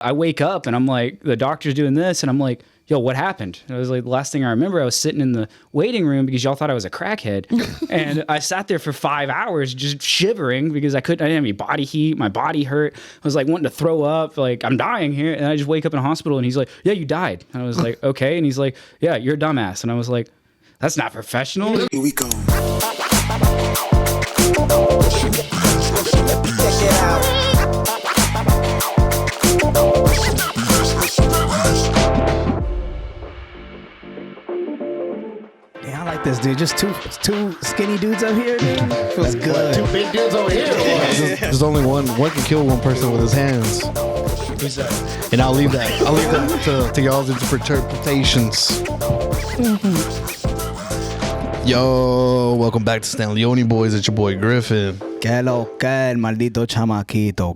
I wake up and I'm like, the doctor's doing this, and I'm like, yo, what happened? And it was like the last thing I remember, I was sitting in the waiting room because y'all thought I was a crackhead. And I sat there for 5 hours just shivering because I didn't have any body heat. My body hurt. I was like wanting to throw up, like I'm dying here. And I just wake up in a hospital and he's like, yeah, you died. And I was like, okay. And he's like, yeah, you're a dumbass. And I was like, that's not professional. Here we go. Yeah, I like this, dude. Just two skinny dudes up here, dude. Feels good. Two big dudes over here. There's only one can kill one person with his hands. Who's that? And I'll leave that to y'all's interpretations. Yo, welcome back to Stan Leone Boys. It's your boy Griffin. Que lo que el maldito chamaquito.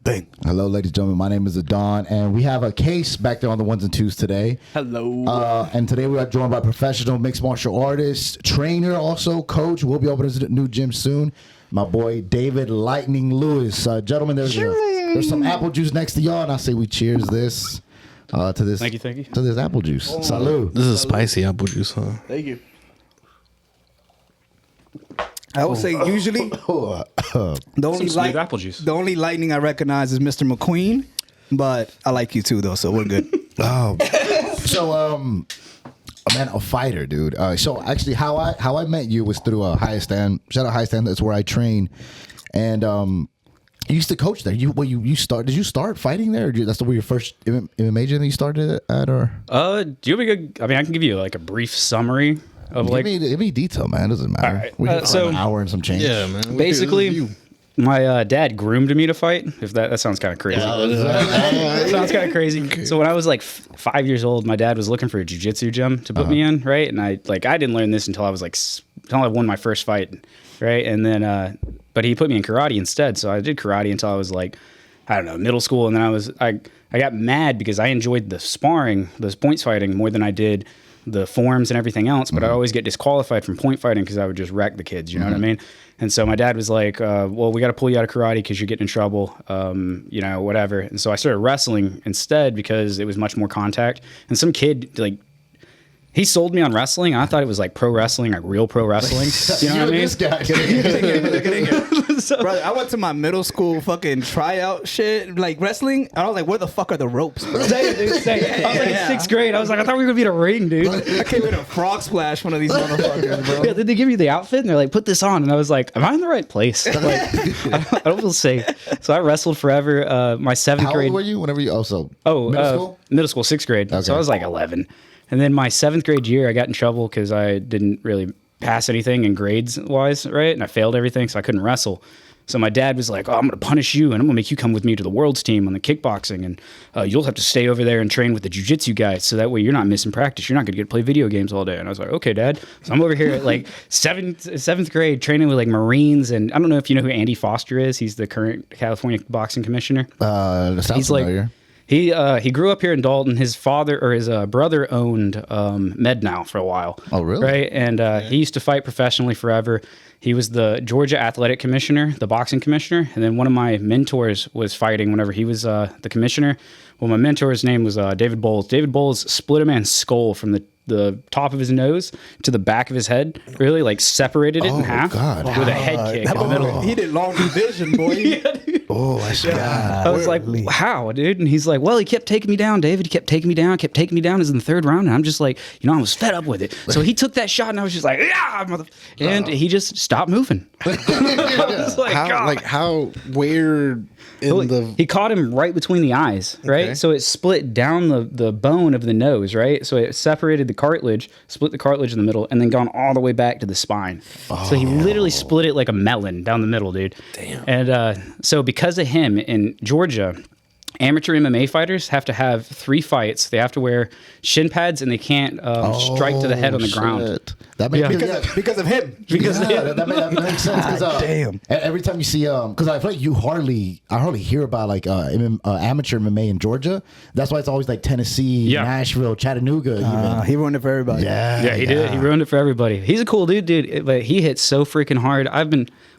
Bang. Hello, ladies and gentlemen. My name is Adon, and we have a case back there on the ones and twos today. Hello. And today we are joined by professional mixed martial artist, trainer, also coach. We'll be opening a new gym soon. My boy David Lightning Lewis. Gentlemen, there's some apple juice next to y'all, and I say we cheers this to this. Thank you. To this apple juice. Salud. This is spicy apple juice, huh? Thank you. I would say usually the only Smooth apple juice. The only lightning I recognize is Mr. McQueen, but I like you too though, so we're good. Oh, so man, a fighter, dude. So actually, how I met you was through High Stand. Shout out High Stand. That's where I train, and you used to coach there. Did you start fighting there? Or that's where your first MMA gym that you started at, or? Do you have a good? I mean, I can give you like a brief summary of Give me detail, man. It doesn't matter. All right. We're here for So- an hour and some change. Yeah, man. Basically, my dad groomed me to fight. If that sounds kind of crazy. Sounds kind of crazy. Okay. So when I was like 5 years old, my dad was looking for a jiu-jitsu gym to put me in, right? And I didn't learn this until I was until I won my first fight, right? And then, but he put me in karate instead. So I did karate until I was like, I don't know, middle school. And then I got mad because I enjoyed the sparring, those points fighting more than I did the forms and everything else, but I always get disqualified from point fighting because I would just wreck the kids, you know what I mean? And so my dad was like, well, we got to pull you out of karate because you're getting in trouble, whatever. And so I started wrestling instead because it was much more contact. And some kid, like, he sold me on wrestling. I thought it was like pro wrestling, like real pro wrestling. You know what I mean? This guy. So- Brother, I went to my middle school fucking tryout shit, like wrestling. I was like, where the fuck are the ropes, bro? Same, dude, same. I was like in sixth grade. I was like, I thought we were gonna be in a ring, dude. I came in a frog splash, one of these motherfuckers, bro. Yeah, did they give you the outfit? And they're like, put this on. And I was like, am I in the right place? Like, I don't feel safe. So I wrestled forever. My seventh How grade. old were you? Whenever you Middle school, sixth grade. Okay. So I was like 11. And then my seventh grade year, I got in trouble because I didn't really pass anything in grades wise, right? And I failed everything, so I couldn't wrestle. So my dad was like, oh, I'm going to punish you, and I'm going to make you come with me to the world's team on the kickboxing, and you'll have to stay over there and train with the jiu-jitsu guys, so that way you're not missing practice. You're not going to get to play video games all day. And I was like, okay, Dad. So I'm over here at like seventh grade training with like Marines, and I don't know if you know who Andy Foster is. He's the current California boxing commissioner. Sounds He's familiar. He grew up here in Dalton. His father or his brother owned MedNow for a while. Oh, really? Right, and he used to fight professionally forever. He was the Georgia Athletic Commissioner, the boxing commissioner, and then one of my mentors was fighting whenever he was the commissioner. Well, my mentor's name was David Bowles. David Bowles split a man's skull from the top of his nose to the back of his head, really like separated it in half God. with a head kick in the middle. He did long division, boy. Oh, I see. I was like, how, dude? And he's like, well, he kept taking me down, David. He kept taking me down. It was in the third round. And I'm just like, I was fed up with it. So he took that shot and I was just like, yeah, and he just stopped moving. I was like, God. Where in the... He caught him right between the eyes, right? Okay. So it split down the bone of the nose, right? So it separated the cartilage, split the cartilage in the middle, and then gone all the way back to the spine. So he literally split it like a melon down the middle, dude. Damn. And so because of him in Georgia, amateur MMA fighters have to have 3 fights. They have to wear shin pads and they can't strike to the head on the ground. That makes Because of him. that makes sense. Damn. Every time you see, because I feel like I hardly hear about like amateur MMA in Georgia. That's why it's always like Tennessee, Nashville, Chattanooga. Even. He ruined it for everybody. Yeah, Yeah, he did. He ruined it for everybody. He's a cool dude, but he hit so freaking hard.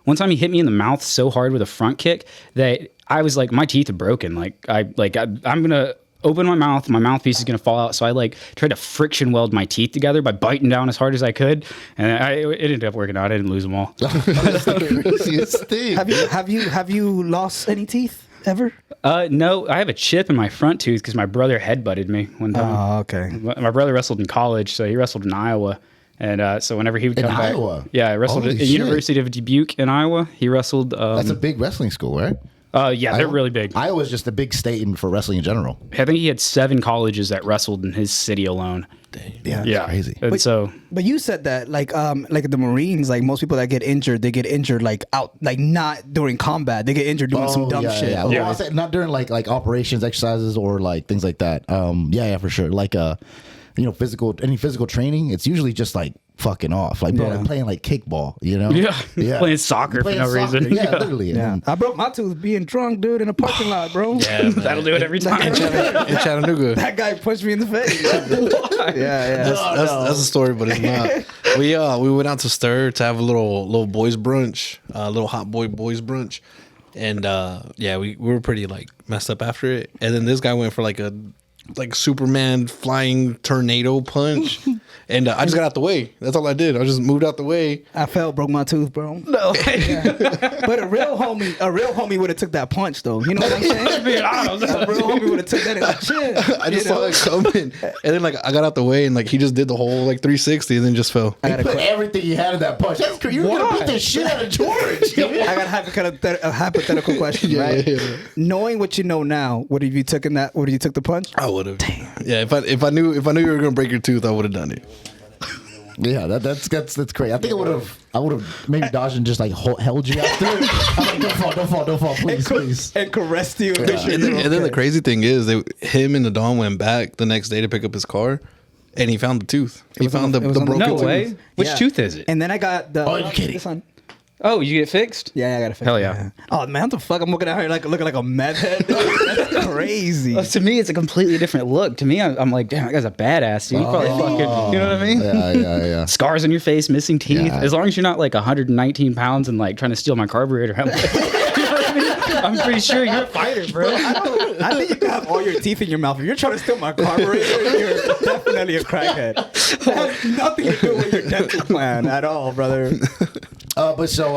one time he hit me in the mouth so hard with a front kick that I was like, my teeth are broken. I'm gonna open my mouthpiece is gonna fall out. So I like tried to friction weld my teeth together by biting down as hard as I could, and it ended up working out. I didn't lose them all. That's the craziest thing. Have you lost any teeth ever? No, I have a chip in my front tooth because my brother headbutted me one time. Oh, okay. My brother wrestled in college, so he wrestled in Iowa. And so whenever he would come back, Iowa? yeah, I wrestled Holy at the shit. University of Dubuque in Iowa. He wrestled. That's a big wrestling school, right? Yeah, they're really big. Iowa's just a big state for wrestling in general. I think he had 7 colleges that wrestled in his city alone. Yeah, that's crazy. And so But you said that like the Marines, like most people that get injured, they get injured like out, like not during combat. They get injured doing some dumb shit. Yeah. Well, I said not during like operations, exercises, or like things like that. Yeah, for sure. Like any physical training, it's usually just like fucking off, like bro, like playing like kickball, you know? Yeah. Playing soccer for no reason. Yeah, literally. Yeah, I broke my tooth being drunk, dude, in a parking lot, bro. Yeah, that'll do it every time. In Chattanooga. That guy punched me in the face. yeah. That's a story, but it's not. We went out to Stir to have a little boys brunch, little hot boys brunch, and we were pretty like messed up after it. And then this guy went for like a Superman flying tornado punch, and I just got out the way. That's all I did. I just moved out the way. I broke my tooth, bro. No, but a real homie would have took that punch, though. You know what I'm saying? Being honest. A real homie would have took that and like, shit. I just saw it coming, and then like I got out the way, and like he just did the whole like 360, and then just fell. He put everything he had in that punch. That's crazy. You're gonna beat the shit out of George. I got a hypothetical question, right? Yeah. Knowing what you know now, would have you taken that? Would have you took the punch? I would have. Yeah, if I knew you were gonna break your tooth, I would have done it. Yeah, that's crazy. I think I would have maybe dodged and just like held you after. I'm like, don't fall, please. And caressed you. And then the crazy thing is, him and the Don went back the next day to pick up his car, and he found the tooth. He found the broken No tooth. way. Which tooth is it? And then I got the. Oh, you kidding? This one. Oh, you get fixed? Yeah, I got to fix Hell it. yeah. Oh man, what the fuck? I'm looking at her looking like a meth head. That's crazy. To me, it's a completely different look. To me, I'm like, damn, that guy's a badass, dude. He probably fucking, you know what I mean? Yeah. Scars on your face, missing teeth. Yeah. As long as you're not like 119 pounds and like trying to steal my carburetor, I'm, like, you know what I mean? I'm pretty sure you're a fighter, bro. I think you can have all your teeth in your mouth. If you're trying to steal my carburetor, you're definitely a crackhead. That has nothing to do with your dental plan at all, brother. But so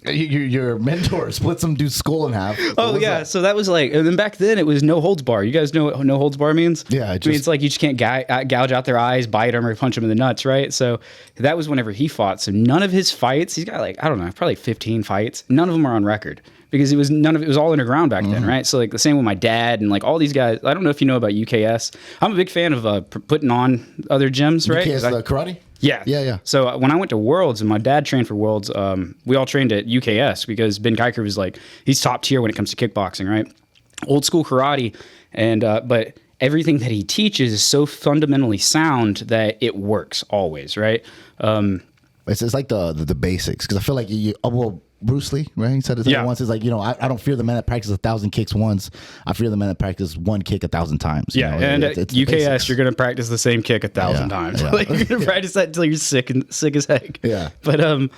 your mentor split some dude's skull in half. Oh yeah, so that was like, and then back then it was no holds bar. You guys know what no holds bar means? Yeah, it means like you just can't gouge out their eyes, bite them, or punch them in the nuts, right? So that was whenever he fought. So none of his fights, he's got like, I don't know, probably 15 fights. None of them are on record because it was all underground back then, right? So like the same with my dad and like all these guys. I don't know if you know about UKS. I'm a big fan of putting on other gyms, right? UKS, karate. Yeah. So when I went to Worlds and my dad trained for Worlds, we all trained at UKS because Ben Kiker was like, he's top tier when it comes to kickboxing, right? Old school karate. And, but everything that he teaches is so fundamentally sound that it works always, right? It's like the basics. Cause I feel like Bruce Lee, right? He said it once. It's like, I don't fear the man that practices 1,000 kicks once. I fear the man that practices one kick 1,000 times. Yeah, and at it's the UKS, basics. you're going to practice the same kick 1,000 times. Yeah. Like, you're going to practice that until you're sick as heck. Yeah. But where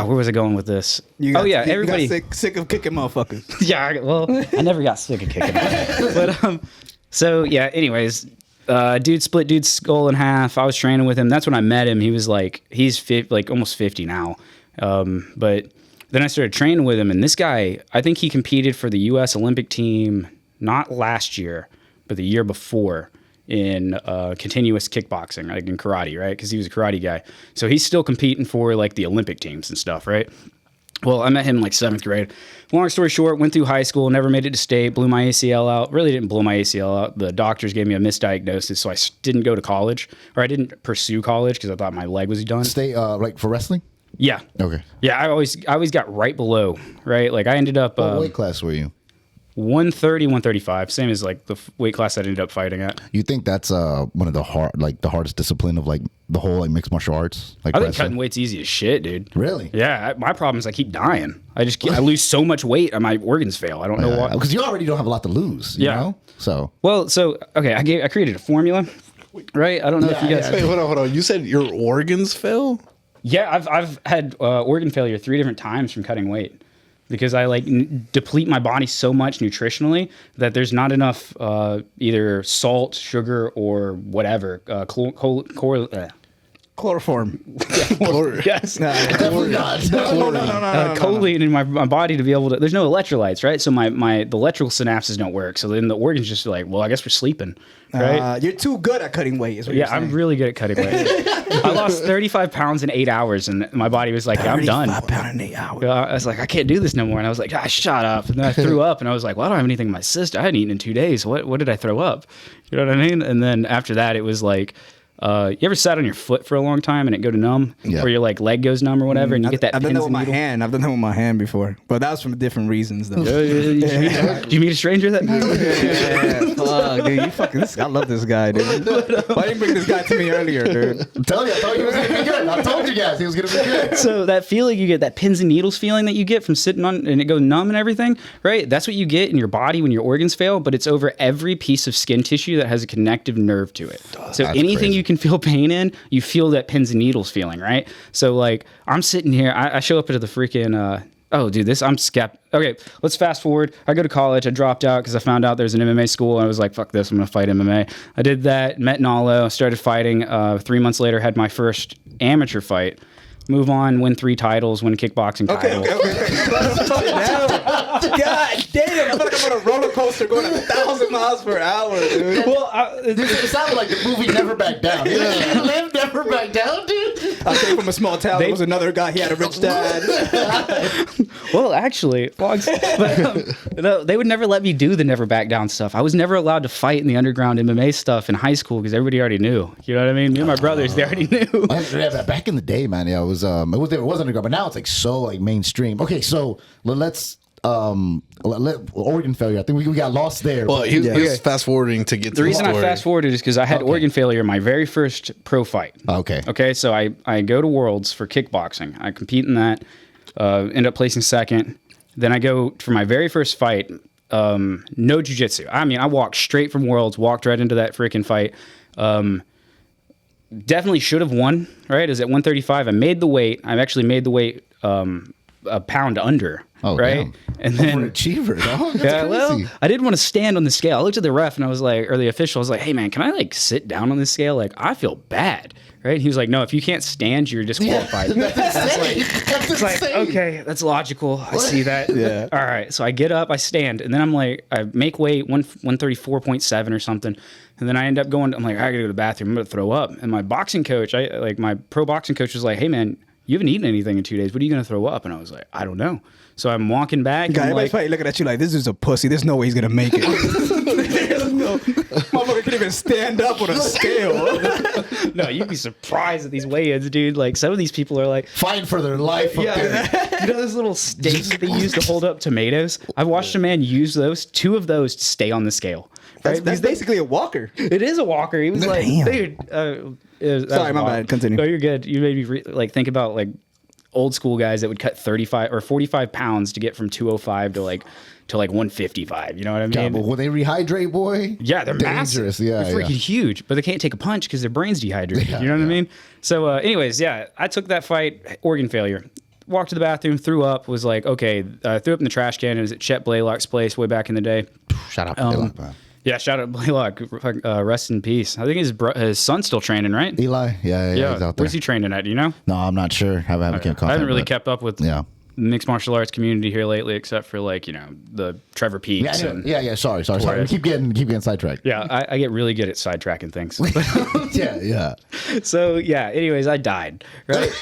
was I going with this? Everybody got sick of kicking motherfuckers. Yeah, well, I never got sick of kicking. But anyways. Dude split dude's skull in half. I was training with him. That's when I met him. He was like, he's almost 50 now. But then I started training with him, and this guy, I think he competed for the U.S. Olympic team, not last year, but the year before in continuous kickboxing, like in karate, right? Because he was a karate guy. So he's still competing for like the Olympic teams and stuff, right? Well, I met him in like 7th grade. Long story short, went through high school, never made it to state, blew my ACL out. Really didn't blow my ACL out. The doctors gave me a misdiagnosis, so I didn't go to college, or I didn't pursue college because I thought my leg was done. Stay like for wrestling? Yeah. Okay. Yeah, I always got right below, right? Like I ended up What weight class were you? 130, 135, same as like the weight class I ended up fighting at. You think that's one of the hardest discipline of like the whole like mixed martial arts? Like I think wrestling? cutting weight's easy as shit, dude. Really? Yeah, my problem is I keep dying. I lose so much weight and my organs fail. I don't know why. Because you already don't have a lot to lose. You know? So. Well, okay, I created a formula, right? I don't know if you guys. Wait, hold on. You said your organs fell? Yeah, I've had organ failure 3 different times from cutting weight because I like deplete my body so much nutritionally that there's not enough either salt, sugar, or whatever Chloroform. yes. Definitely not. No. Choline in my body to be able to. There's no electrolytes, right? So the electrical synapses don't work. So then the organs just like, well, I guess we're sleeping, right? You're too good at cutting weight. Is what Yeah, you're saying. I'm really good at cutting weight. I lost 35 pounds in 8 hours, and my body was like, I'm done. 35 pounds in 8 hours. I was like, I can't do this no more. And I was like, shut up. And then I threw up, and I was like, well, I don't have anything in my system. I hadn't eaten in 2 days. What did I throw up? You know what I mean? And then after that, it was like, you ever sat on your foot for a long time and it go to numb, Yeah. or your like leg goes numb or whatever, and you get that. I've done that pins with and my needles? hand. I've done that with my hand before, but that was from different reasons though. Do you meet a stranger that? Yeah, fuck, dude, you fucking. I love this guy, dude. Why didn't you bring this guy to me earlier, dude? I'm telling you, I thought he was gonna be good. I told you guys he was gonna be good. So that feeling you get, that pins and needles feeling that you get from sitting on and it goes numb and everything, right? That's what you get in your body when your organs fail, but it's over every piece of skin tissue that has a connective nerve to it. So that's anything crazy. you can feel pain in, you feel that pins and needles feeling, right? So like I'm sitting here, I show up at the freaking oh, dude, I'm skeptical. Okay, let's fast forward. I go to college. I dropped out because I found out there's an MMA school, and I was like, fuck this, I'm going to fight MMA. I did that, met Nalo, started fighting. 3 months later, had my first amateur fight. Move on, win 3 titles, win a kickboxing title. God damn! I feel like I'm on a roller coaster going at 1,000 miles per hour, dude. Well, Dude, it sounded like the movie Never Back Down. You live Never Back Down, dude. I came from a small town. There was another guy. He had a rich dad. well, actually, no, they would never let me do the never back down stuff. I was never allowed to fight in the underground MMA stuff in high school because everybody already knew. You know what I mean? Me and my brothers, they already knew. Yeah, back in the day, man, yeah, it wasn't a but now it's like so like mainstream. Okay, so let's organ failure. I think we got lost there. Well, he was fast forwarding to get to The reason I fast forwarded is because I had organ failure my very first pro fight. Okay. Okay, so I go to Worlds for kickboxing. I compete in that, end up placing second. Then I go for my very first fight, no jiu-jitsu. I mean, I walked straight from Worlds, walked right into that freaking fight. Definitely should have won, right? It was at 135. I made the weight. I actually made the weight a pound under. Oh, right. damn. And then Overachiever, dog. That's yeah, crazy. well, I didn't want to stand on the scale. I looked at the ref and I was like, or the official, I was like, hey man, can I like sit down on this scale? Like, I feel bad. Right. He was like, no, if you can't stand, you're disqualified. That's insane. That's It's like, insane. okay, that's logical. I see that. Yeah. All right. So I get up, I stand, and then I'm like, I make weight 134.7 or something. And then I end up going, I'm like, I gotta go to the bathroom. I'm gonna throw up. And my boxing coach, my pro boxing coach was like, hey man, you haven't eaten anything in 2 days. What are you gonna throw up? And I was like, I don't know. So I'm walking back. And I'm Everybody's like, probably looking at you like, this is a pussy. There's no way he's gonna make it. Motherfucker can't even stand up on a scale. no, you'd be surprised at these weigh-ins, dude. Like some of these people are like, Fighting for their life. Up there. you know those little stakes that they use to hold up tomatoes? I've watched a man use those, 2 of those to stay on the scale. Right? That's basically a walker. It is a walker. He was like, Damn. dude. Sorry, my bad. Continue. No, you're good. You made me think about like old school guys that would cut 35 or 45 pounds to get from 205 to like 155. You know what I mean? Yeah, but when they rehydrate, boy. Yeah, they're dangerous. massive. Yeah, they're freaking huge, but they can't take a punch because their brain's dehydrated. Yeah, you know what I yeah. mean? So, anyways, yeah, I took that fight, organ failure. Walked to the bathroom, threw up, was like, okay, threw up in the trash can. It was at Chet Blaylock's place way back in the day. Shout out to Blaylock, man. Yeah, shout out Blaylock. Rest in peace. I think his son's still training, right? Eli, yeah, he's out there. Where's he training at? Do you know? No, I'm not sure. I haven't kept contact. I haven't really but- kept up with Yeah. mixed martial arts community here lately, except for like the Trevor Peaks. Yeah. Sorry. We keep getting sidetracked. Yeah, I get really good at sidetracking things. Yeah. So yeah. Anyways, I died. Right.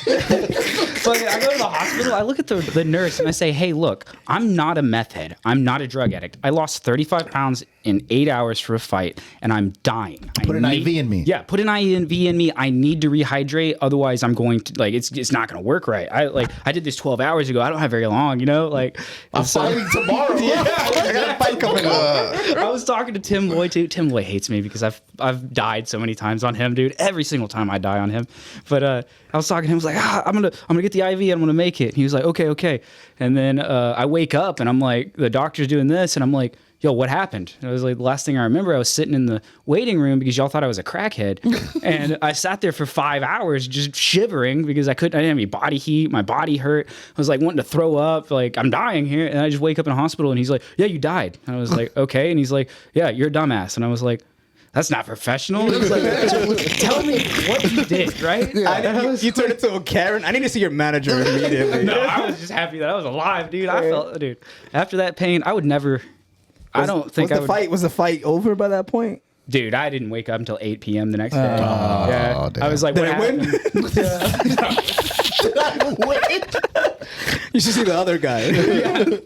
So I go to the hospital. I look at the nurse and I say, "Hey, look, I'm not a meth head. I'm not a drug addict. I lost 35 pounds in 8 hours for a fight, and I'm dying. Put an IV in me. Yeah, put an IV in me. I need to rehydrate. Otherwise, I'm going to it's not going to work right. I did this 12 hours ago. I don't have very long. You know, like I'm fighting tomorrow. I got a fight coming up. I was talking to Tim Loy too. Tim Loy hates me because I've died so many times on him, dude. Every single time I die on him. But I was talking to him. I was like, I'm gonna get the IV. I'm gonna make it. And he was like, okay. And then I wake up and I'm like, the doctor's doing this, and I'm like, yo, what happened? And I was like, the last thing I remember, I was sitting in the waiting room because y'all thought I was a crackhead. And I sat there for 5 hours just shivering because I didn't have any body heat. My body hurt. I was like wanting to throw up. Like, I'm dying here. And I just wake up in a hospital and he's like, yeah, you died. And I was like, okay. And he's like, yeah, you're a dumbass. And I was like, that's not professional. He was like, tell me what you did, right? You turned into a Karen. I need to see your manager immediately. No, I was just happy that I was alive, dude. I felt, dude, after that pain, I would never. I don't think I would. Was the fight over by that point? Dude, I didn't wake up until 8 p.m. the next day. Yeah, damn. I was like, Did what I win? happened? You should see the other guy.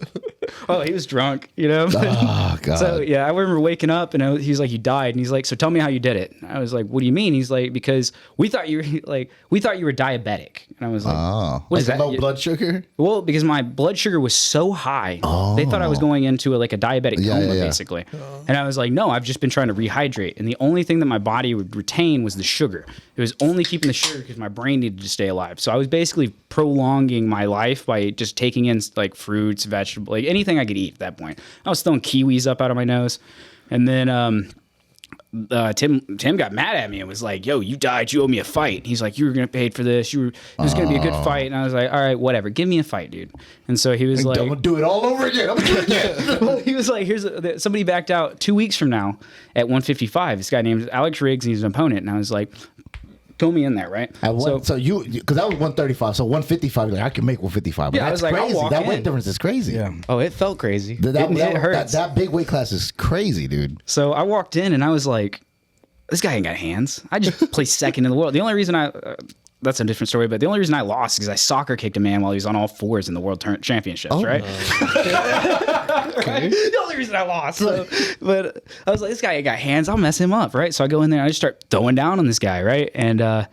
Oh, he was drunk, you know? Oh, God. So, yeah, I remember waking up and he was like, you died. And he's like, so tell me how you did it. I was like, what do you mean? He's like, because we thought you were diabetic. And I was like, what is like that? low blood sugar? Well, because my blood sugar was so high, they thought I was going into a diabetic coma, basically. And I was like, no, I've just been trying to rehydrate. And the only thing that my body would retain was the sugar. It was only keeping the sugar because my brain needed to stay alive. So I was basically prolonging my life by just taking in like fruits, vegetables, like anything I could eat at that point. I was throwing kiwis up out of my nose. And then Tim got mad at me and was like, yo, you died, you owe me a fight. He's like, you were gonna pay for this, it was gonna be a good fight. And I was like, all right, whatever, give me a fight, dude. And so he was like, I'm gonna do it all over again. I'm gonna do it again. well, he was like, somebody backed out 2 weeks from now at 155. This guy named Alex Riggs, and he's an opponent. And I was like, throw me in there, right? So you, because that was 135, so 155. Like, I can make 155. But Yeah, I that's was like, I'll crazy. walk That in. weight difference is crazy. Yeah. Oh, it felt crazy. That It hurts. That big weight class is crazy, dude. So I walked in and I was like, this guy ain't got hands. I just placed second in the world. The only reason that's a different story, but the only reason I lost is because I soccer kicked a man while he was on all fours in the world championships, right? Right? The only reason I lost. So, but I was like, this guy ain't got hands. I'll mess him up, right? So I go in there and I just start throwing down on this guy, right? And I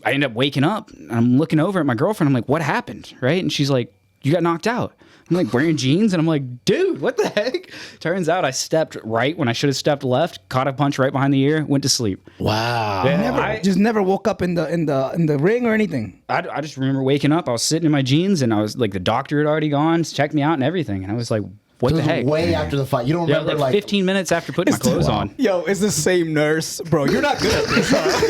end up waking up and I'm looking over at my girlfriend. I'm like, what happened, right? And she's like, you got knocked out. I'm like wearing jeans and I'm like, dude, what the heck? Turns out I stepped right when I should have stepped left, caught a punch right behind the ear, went to sleep. Wow. Yeah, Never woke up in the ring or anything. I just remember waking up. I was sitting in my jeans and I was like, the doctor had already gone, checked me out and everything. And I was like, what the heck? Way after the fight. You don't Yeah, remember like 15 minutes after putting my clothes on. Yo, it's the same nurse, bro. You're not good at this. Huh?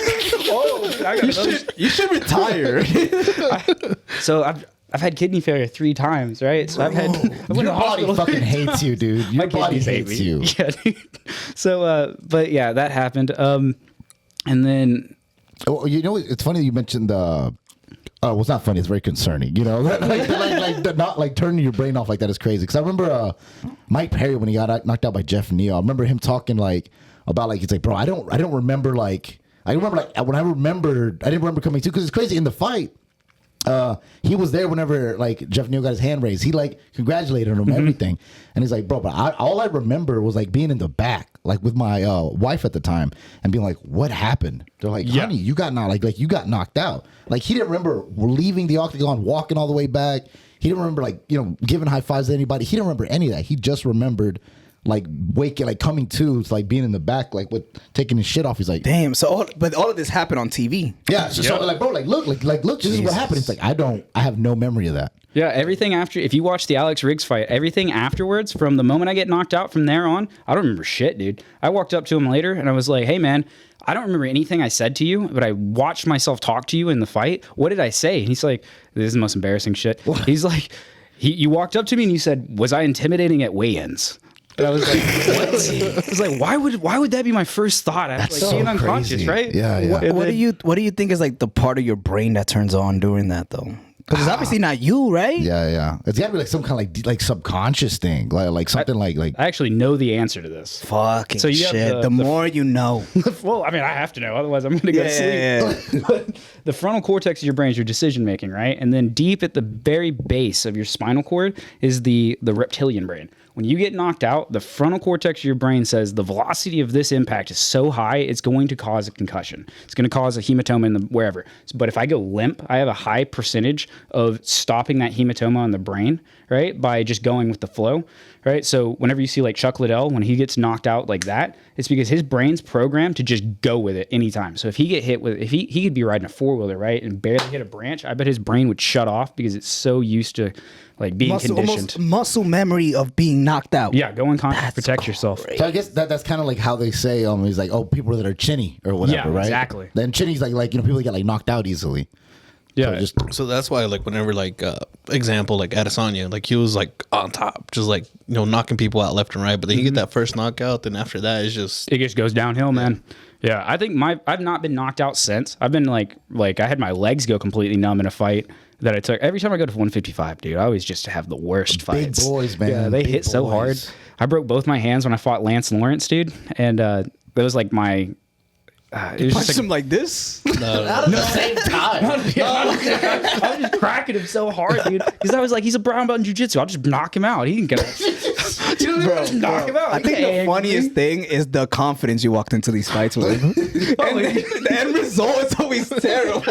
You should retire. So I've had kidney failure 3 times, right? So I went your to the body hospital. fucking hates you, dude. Your body kidneys hate hates me. you. Yeah, dude. So, but yeah, that happened. And then Oh, you know, it's funny that you mentioned the. Well, it's not funny. It's very concerning. You know, not like turning your brain off like that is crazy. Because I remember Mike Perry when he got knocked out by Jeff Neal. I remember him talking about he's like, bro, I don't remember I remember when I didn't remember coming to because it's crazy in the fight. He was there whenever Jeff Neal got his hand raised. He congratulated him, everything, and he's like, bro, but all I remember was being in the back, with my wife at the time, and being like, what happened? They're like, honey, you got knocked, you got knocked out. He didn't remember leaving the octagon, walking all the way back. He didn't remember giving high fives to anybody. He didn't remember any of that. He just remembered waking, coming to, being in the back, with taking his shit off. He's like, Damn. So, all of this happened on TV. yeah. So bro, look, this is what happened. It's I have no memory of that. yeah, everything after, if you watch the Alex Riggs fight, everything afterwards, from the moment I get knocked out from there on, I don't remember shit, dude. I walked up to him later and I was like, hey man, I don't remember anything I said to you, but I watched myself talk to you in the fight. What did I say? And he's like, this is the most embarrassing shit. He's like, you walked up to me and you said, was I intimidating at weigh-ins? And I was like, what? I was like, why would that be my first thought? I was being unconscious, crazy. right? Yeah. What do you think is the part of your brain that turns on during that though? Because it's obviously not you, right? Yeah. It's gotta be some kind of subconscious thing, something like. I actually know the answer to this. Fucking So you have shit. The the more you know. Well, I mean, I have to know, otherwise I'm going to go to sleep. But the frontal cortex of your brain is your decision making, right? And then deep at the very base of your spinal cord is the reptilian brain. When you get knocked out, the frontal cortex of your brain says the velocity of this impact is so high, it's going to cause a concussion. It's going to cause a hematoma in wherever. But if I go limp, I have a high percentage of stopping that hematoma in the brain, right? By just going with the flow, right? So whenever you see like Chuck Liddell, when he gets knocked out like that, it's because his brain's programmed to just go with it anytime. So if he get hit with, if he could be riding a 4-wheeler, right, and barely hit a branch, I bet his brain would shut off because it's so used to like being conditioned. Almost muscle memory of being knocked out. Yeah, go unconscious, protect yourself. So I guess that's kind of like how they say he's like, oh, people that are chinny or whatever, Yeah, right? exactly. Then chinny's like people that get like knocked out easily. Yeah, So that's why, like, whenever, like, example, like Adesanya, like, he was like on top, just like, knocking people out left and right. But then you get that first knockout, then after that, it's just it just goes downhill, man. Yeah, I think I've not been knocked out since. I've been like I had my legs go completely numb in a fight that I took. Every time I go to 155, dude, I always just have the worst Big fights. boys, man. Yeah, they Big hit so hard. boys. I broke both my hands when I fought Lance Lawrence, dude, and that was like my. It was Punch just him like this. At the same time. I was just cracking him so hard, dude. Because I was like, he's a brown belt in jiu-jitsu. I'll just knock him out. He didn't get it. Knock him out. I think the funniest thing is the confidence you walked into these fights with. And the end result is always terrible.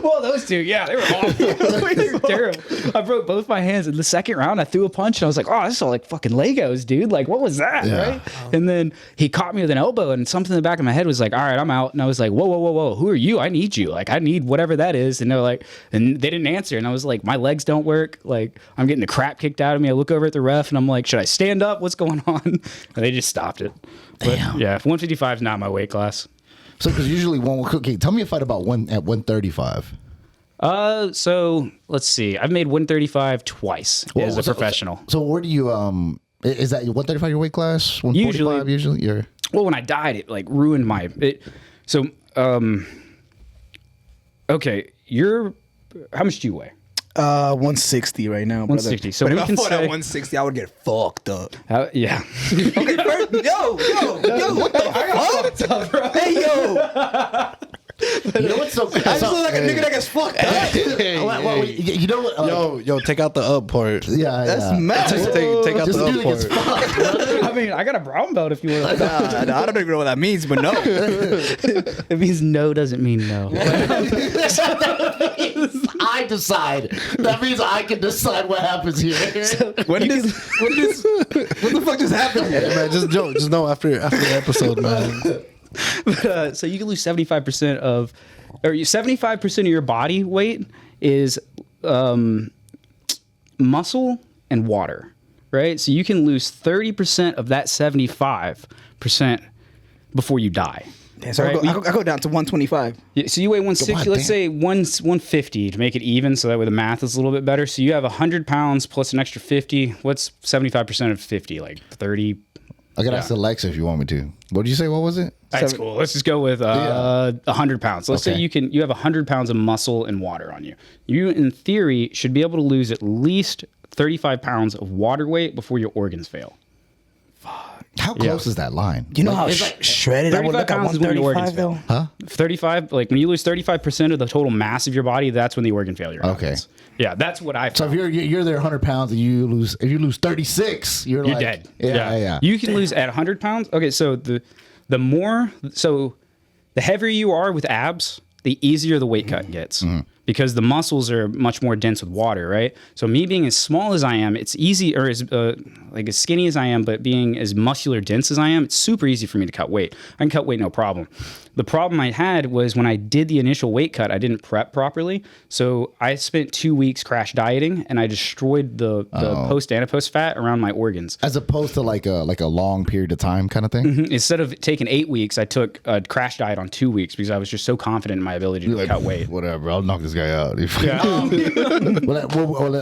Well, those two, yeah, they were awful. They were terrible. I broke both my hands in the second round. I threw a punch and I was like, oh, this is all like fucking Legos, dude. Like, what was that? Yeah. Right? And then he caught me with an elbow and something in the back of my head was like, all right, I'm out. And I was like, whoa. Who are you? I need you. Like, I need whatever that is. And they're like, and they didn't answer. And I was like, my legs don't work. Like, I'm getting the crap kicked out of me. I look over at the ref and I'm like, should I stand up? What's going on? And they just stopped it. But yeah, 155 is not my weight class. So because usually tell me a fight about at 135. So let's see. I've made 135 twice as a professional. So where do you is that 135 your weight class? 145 usually. You're Well, when I died, it like ruined my. Okay, how much do you weigh? 160 right now, brother. 160. So but we if can I fought at say, 160, I would get fucked up. yeah. Okay, first, yo, what the fuck? Hey, yo. you know what's so I just look like a nigga that gets fucked up. you know what? yo, take out the up part. Yeah, That's mad. Just take out This the dude up gets part. fucked, brother. I mean, I got a brown belt if you want. Nah, I don't even know what that means, but no. It means no doesn't mean no. I decide. That means I can decide what happens here. What the fuck just happened here? Hey, man, just know after the episode, man. But, so you can lose 75% of 75% of your body weight is muscle and water, right? So you can lose 30% of that 75% before you die. Damn, so Right, I go down to 125. Yeah, so you weigh 160. God Let's damn. say 150 to make it even, so that way the math is a little bit better. So you have 100 pounds plus an extra 50. What's 75% of 50? Like 30. I gotta ask Alexa if you want me to. What did you say? What was it? That's cool. Let's just go with 100 pounds. Let's say Okay. you have 100 pounds of muscle and water on you. You, in theory, should be able to lose at least 35 pounds of water weight before your organs fail. How close is that line? You know how it's like- shredded I would 35 look at pounds is when your organs 135 though? fail. 35, like when you lose 35% of the total mass of your body, that's when the organ failure happens. Yeah, that's what I So found. if you're there 100 pounds and you lose 36, you're You're like, dead. Yeah. You can lose at 100 pounds. Okay, so the heavier you are with abs, the easier the weight cut gets because the muscles are much more dense with water, right? So me being as small as I am, it's easy, or as skinny as I am, but being as muscular dense as I am, it's super easy for me to cut weight. I can cut weight no problem. The problem I had was when I did the initial weight cut, I didn't prep properly. So I spent 2 weeks crash dieting and I destroyed the post-adipose fat around my organs. As opposed to like a long period of time kind of thing. Instead of taking 8 weeks, I took a crash diet on 2 weeks because I was just so confident in my ability to cut weight. Whatever, I'll knock this guy out. Yeah.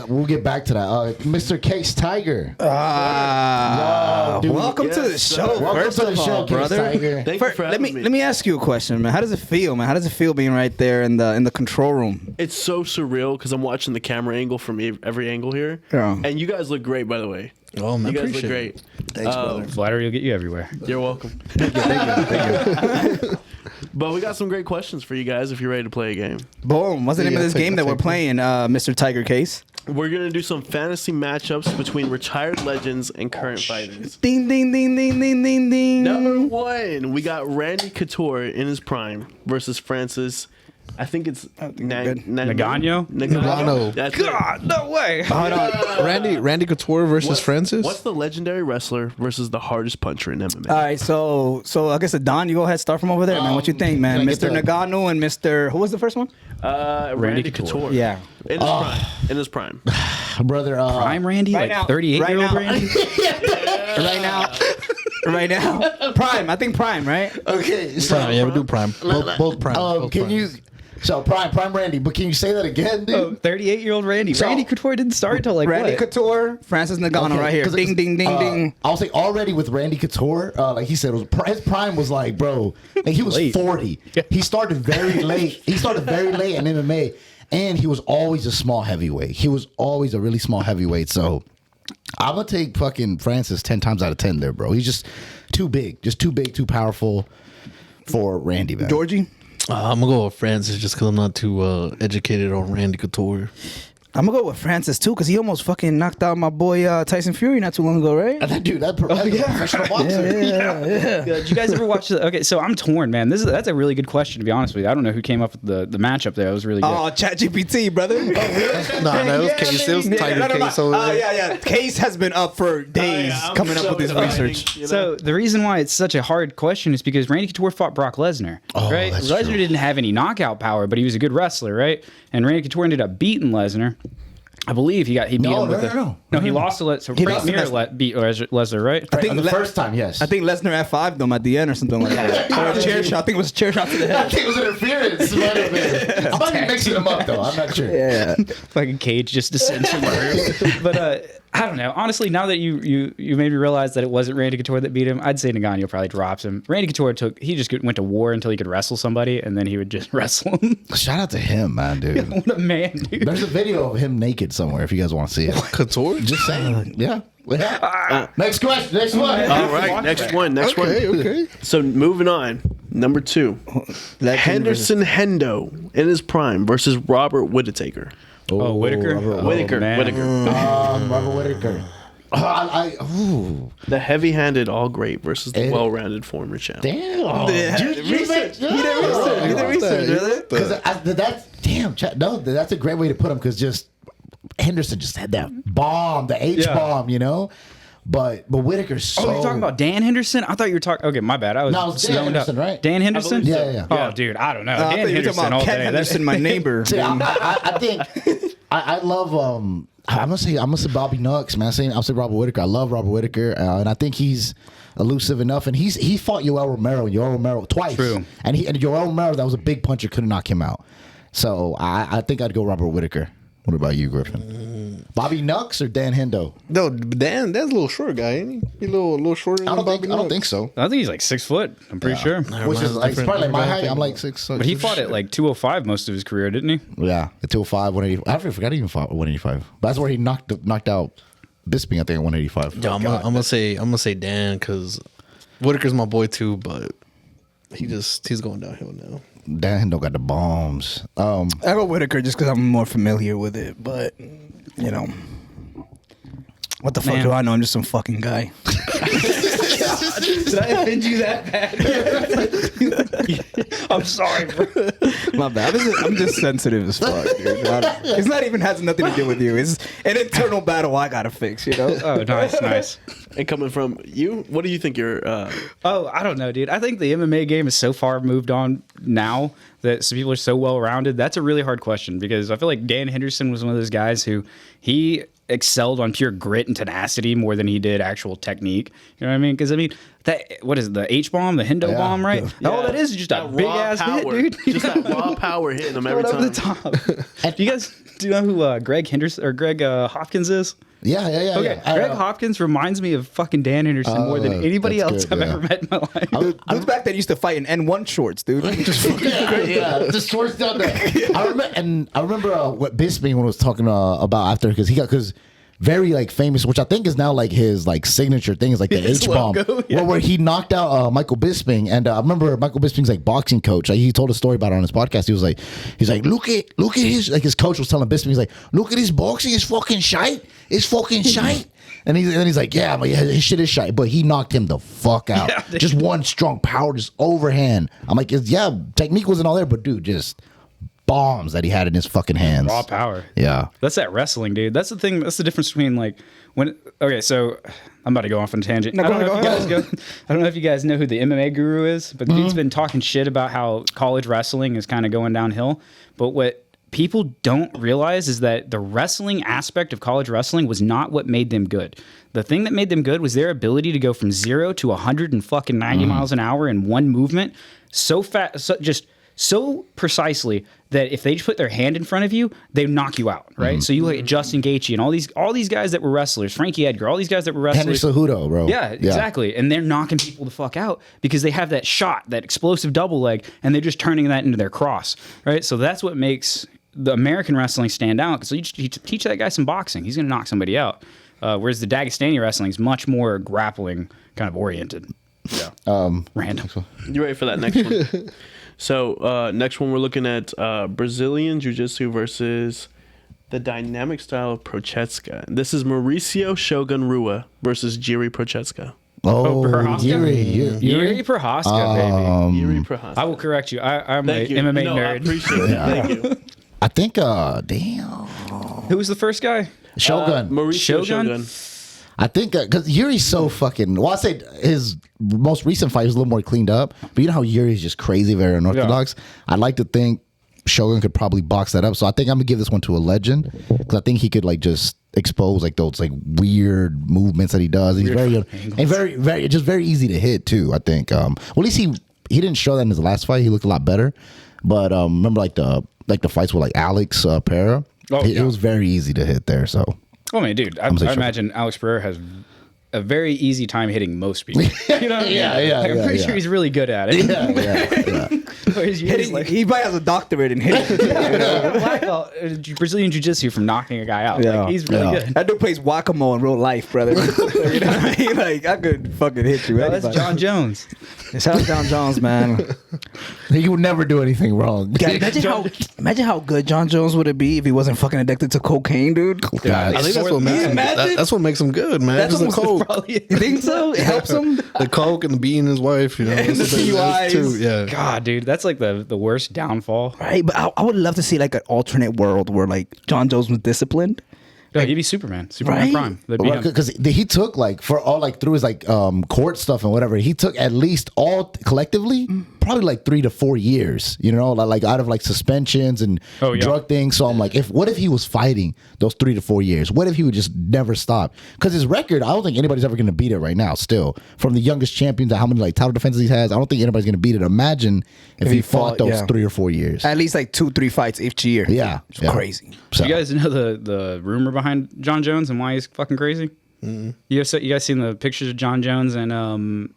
We'll get back to that. Mr. Case Tiger. Ah, Yo, dude. welcome to the Yes, show. sir. Welcome First to the of show, all, Case brother. Tiger. Thank you for Let having me me. ask you a question, man. How does it feel, man? How does it feel being right there in the control room? It's so surreal because I'm watching the camera angle from every angle here. Yeah. And you guys look great, by the way. Oh, man, You guys look appreciate great. Thanks, brother. Flattery will get you everywhere. You're welcome. But we got some great questions for you guys if you're ready to play a game. Boom. What's the name of this game that we're playing, Mr. Tiger Case? We're going to do some fantasy matchups between retired legends and current fighters. Ding, ding, ding, ding, ding, ding, ding. Number one, we got Randy Couture in his prime versus Francis I think it's Nagano? Nagano. That's it. God, no way. Hold on. Randy Couture versus Francis. What's the legendary wrestler versus the hardest puncher in MMA? All right, so I guess Don, you go ahead, start from over there, man. What you think, man? can I get Mr. the- Nagano and Mr. Who was the first one? Randy Couture. Yeah. In his prime. In his prime. brother. Prime Randy? Right Like now. 38-year-old Right now. Randy? Right now. Prime. I think Prime, right? Okay, so Prime, yeah, we do Prime. Both Prime. both can Prime. you? So Prime Randy, but can you say that again, dude? Oh, 38-year-old Randy. So- Randy Couture didn't start until like Randy what? Couture, Francis Nagano, Okay, right here. 'cause Ding, ding, ding, ding. I'll say already with Randy Couture, like he said, his prime was like, bro, like he was Late. 40. He started very late. He started very late in MMA, and he was always a small heavyweight. He was always a really small heavyweight. So I'm gonna take fucking Francis 10 times out of 10 there, bro. He's just too big, too powerful for Randy, man. Georgie? I'm gonna go with Francis just because I'm not too educated on Randy Couture. I'm gonna go with Francis too, because he almost fucking knocked out my boy Tyson Fury not too long ago, right? And that dude, that's a professional boxer. Yeah, did you guys ever watch the? Okay, so I'm torn, man. That's a really good question, to be honest with you. I don't know who came up with the matchup there. It was really good. Oh, ChatGPT, brother. No, it was Case. It was Tiger Case over there. yeah. Case has been up for days I'm coming up so with his excited, research. you know? So the reason why it's such a hard question is because Randy Couture fought Brock Lesnar, right? that's Lesnar true. didn't have any knockout power, but he was a good wrestler, right? And Randy Couture ended up beating Lesnar. I believe he beat No, him with no. he lost to Lesnar. So He Frank lost to Mir Lesnar. beat Lesnar, right? I think the first time, yes. I think Lesnar F5'd them at the end or something like that. Or a chair shot. I think it was a chair shot to the I head. think it was interference. I might be mixing them up though. I'm not sure. Yeah. Fucking Cage just descends from the roof. But I don't know. Honestly, now that you made me realize that it wasn't Randy Couture that beat him, I'd say Ngannou probably drops him. Randy Couture just went to war until he could wrestle somebody, and then he would just wrestle him. Shout out to him, man, dude. What a man, dude. There's a video of him naked somewhere if you guys want to see it. Couture? Just saying. Yeah. Next question. Next one. All right, next one. Okay. So moving on. Number 2. Henderson Hendo in his prime versus Robert Whittaker. Oh, Whitaker. Whittaker. man. Whittaker. Robert Whittaker. The heavy-handed all great versus the And- well-rounded former champ. Damn. Dude, you research. He did research, brother. Because that's damn. No, that's a great way to put him. Because just Henderson just had that bomb, the H bomb, you know. But Whittaker's so. Oh, you're talking about Dan Henderson? I thought you were talking. Okay, my bad. I was No, it's Dan zoned Henderson, up. right? Dan Henderson? believe so. Yeah. Oh, dude, I don't know. I Dan thought you were Henderson talking all about Ken day. Henderson, my neighbor. See, I think I love I'm gonna say Bobby Nux, man. I'm saying Robert Whittaker. I love Robert Whittaker, and I think he's elusive enough. And he fought Yoel Romero twice. True. And Yoel Romero, that was a big puncher, couldn't knock him out. So I think I'd go Robert Whittaker. What about you, Griffin? Bobby Nux or Dan Hendo? No, Dan, that's a little short guy, ain't he? He a little shorter than Bobby I don't Nux. think so. I think he's like 6 foot. I'm pretty sure. Which is like, it's probably like my height. I'm like 6. But he fought at like 205 most of his career, didn't he? Yeah, the 205, 180. I forgot he even fought 185. But that's where he knocked out Bisping, I think, at 185. Yo, I'm gonna say Dan because Whitaker's my boy too, but he's going downhill now. Dan Hendo got the bombs. I go Whitaker just because I'm more familiar with it, but you know, what the fuck Man. do I know? I'm just some fucking guy. Did I offend you that bad? I'm sorry, bro. My bad. I'm just sensitive as fuck, dude. It's not even has nothing to do with you. It's an internal battle I gotta fix. You know. Oh, nice. And coming from you, what do you think your Oh, I don't know, dude. I think the MMA game is so far moved on now that some people are so well rounded. That's a really hard question because I feel like Dan Henderson was one of those guys who he excelled on pure grit and tenacity more than he did actual technique. You know what I mean? Because I mean, what is it, the H bomb, the Hendo bomb, right? All that is just a that big raw ass power, hit, dude. just that raw power hitting them every Right over time. the top. Do you know who Greg Henderson or Greg Hopkins is? Yeah. Okay, Greg Hopkins reminds me of fucking Dan Henderson more than anybody that's else good, I've ever met in my life. Dudes back then used to fight in N1 shorts, dude. yeah, the shorts down there. I remember what Bisping was talking about after because very like famous, which I think is now like his like signature thing is like the His H bomb, logo, yeah. where he knocked out Michael Bisping, and I remember Michael Bisping's like boxing coach. Like, he told a story about it on his podcast. He's like, look at his coach was telling Bisping, he's like, look at his boxing, it's fucking shite, And he's like, yeah, but his shit is shite. But he knocked him the fuck out. Yeah, just one strong power, just overhand. I'm like, yeah, technique wasn't all there, but dude, just bombs that he had in his fucking hands. Raw power. Yeah. That's that wrestling, dude. That's the thing. That's the difference between like when. Okay, so I'm about to go off on a tangent. No, I don't go know ahead. I don't know if you guys know who the MMA guru is, but the dude's been talking shit about how college wrestling is kind of going downhill. But what people don't realize is that the wrestling aspect of college wrestling was not what made them good. The thing that made them good was their ability to go from 0 to 190 miles an hour in one movement so fast, so precisely that if they just put their hand in front of you, they knock you out, right? So you look at Justin Gaethje and all these guys that were wrestlers, Frankie Edgar, all these guys that were wrestlers. Henry Cejudo, bro. Yeah, exactly. And they're knocking people the fuck out because they have that shot, that explosive double leg, and they're just turning that into their cross, right? So that's what makes the American wrestling stand out. So you teach that guy some boxing, he's going to knock somebody out. Whereas the Dagestani wrestling is much more grappling kind of oriented. Yeah. Random. You ready for that next one? So next one we're looking at Brazilian Jiu-Jitsu versus the dynamic style of Prochazka. This is Mauricio Shogun Rua versus Jiri Prochazka. Oh, Prochazka? Yuri Prochazka, baby. Jiri Prochazka. I will correct you. I'm Thank a you. MMA No, I nerd. appreciate it. Thank you. I think, damn. Who was the first guy? Shogun. Mauricio Shogun? Shogun. I think because Yuri's so fucking. Well, I say his most recent fight was a little more cleaned up, but you know how Yuri's just crazy, very unorthodox. I'd like to think Shogun could probably box that up. So I think I'm gonna give this one to a legend because I think he could like just expose like those like weird movements that he does. He's very easy to hit too. I think. Well, at least he didn't show that in his last fight. He looked a lot better. But remember like the fights with like Alex Pereira. It was very easy to hit there. So. Oh, man, dude, I imagine Alex Pereira has a very easy time hitting most people. You know what I mean? I'm pretty sure he's really good at it. Whereas Yuri's like, He probably has a doctorate in hitting. black belt, Brazilian Jiu-Jitsu from knocking a guy out. Yeah. Like, he's really good. That dude plays whack-a-mole in real life, brother. You know what I mean? Like, I could fucking hit you. Well, that's John Jones. Shout out John Jones, man. He would never do anything wrong. Yeah, imagine how good John Jones would it be if he wasn't fucking addicted to cocaine, dude. God. I think that's what makes him. That's what makes him good, man. That's Just the coke, Probably You think so? It helps him. the coke, and the beating his wife. You know, And the That's DUIs. too, yeah. God, dude, that's like the worst downfall. Right, but I would love to see like an alternate world where like John Jones was disciplined. Like, he'd be Superman Right? Prime. That'd be him. Because he took like for all like through his like court stuff and whatever, he took at least all collectively probably like 3 to 4 years, you know, like out of like suspensions and drug things. So I'm like, what if he was fighting those 3 to 4 years? What if he would just never stop? Because his record, I don't think anybody's ever going to beat it right now. Still, from the youngest champion to how many like title defenses he has, I don't think anybody's going to beat it. Imagine if he fought those 3 or 4 years. At least like 2-3 fights each year. Yeah, It's crazy. So, You guys know the rumor behind John Jones and why he's fucking crazy? You guys seen the pictures of John Jones and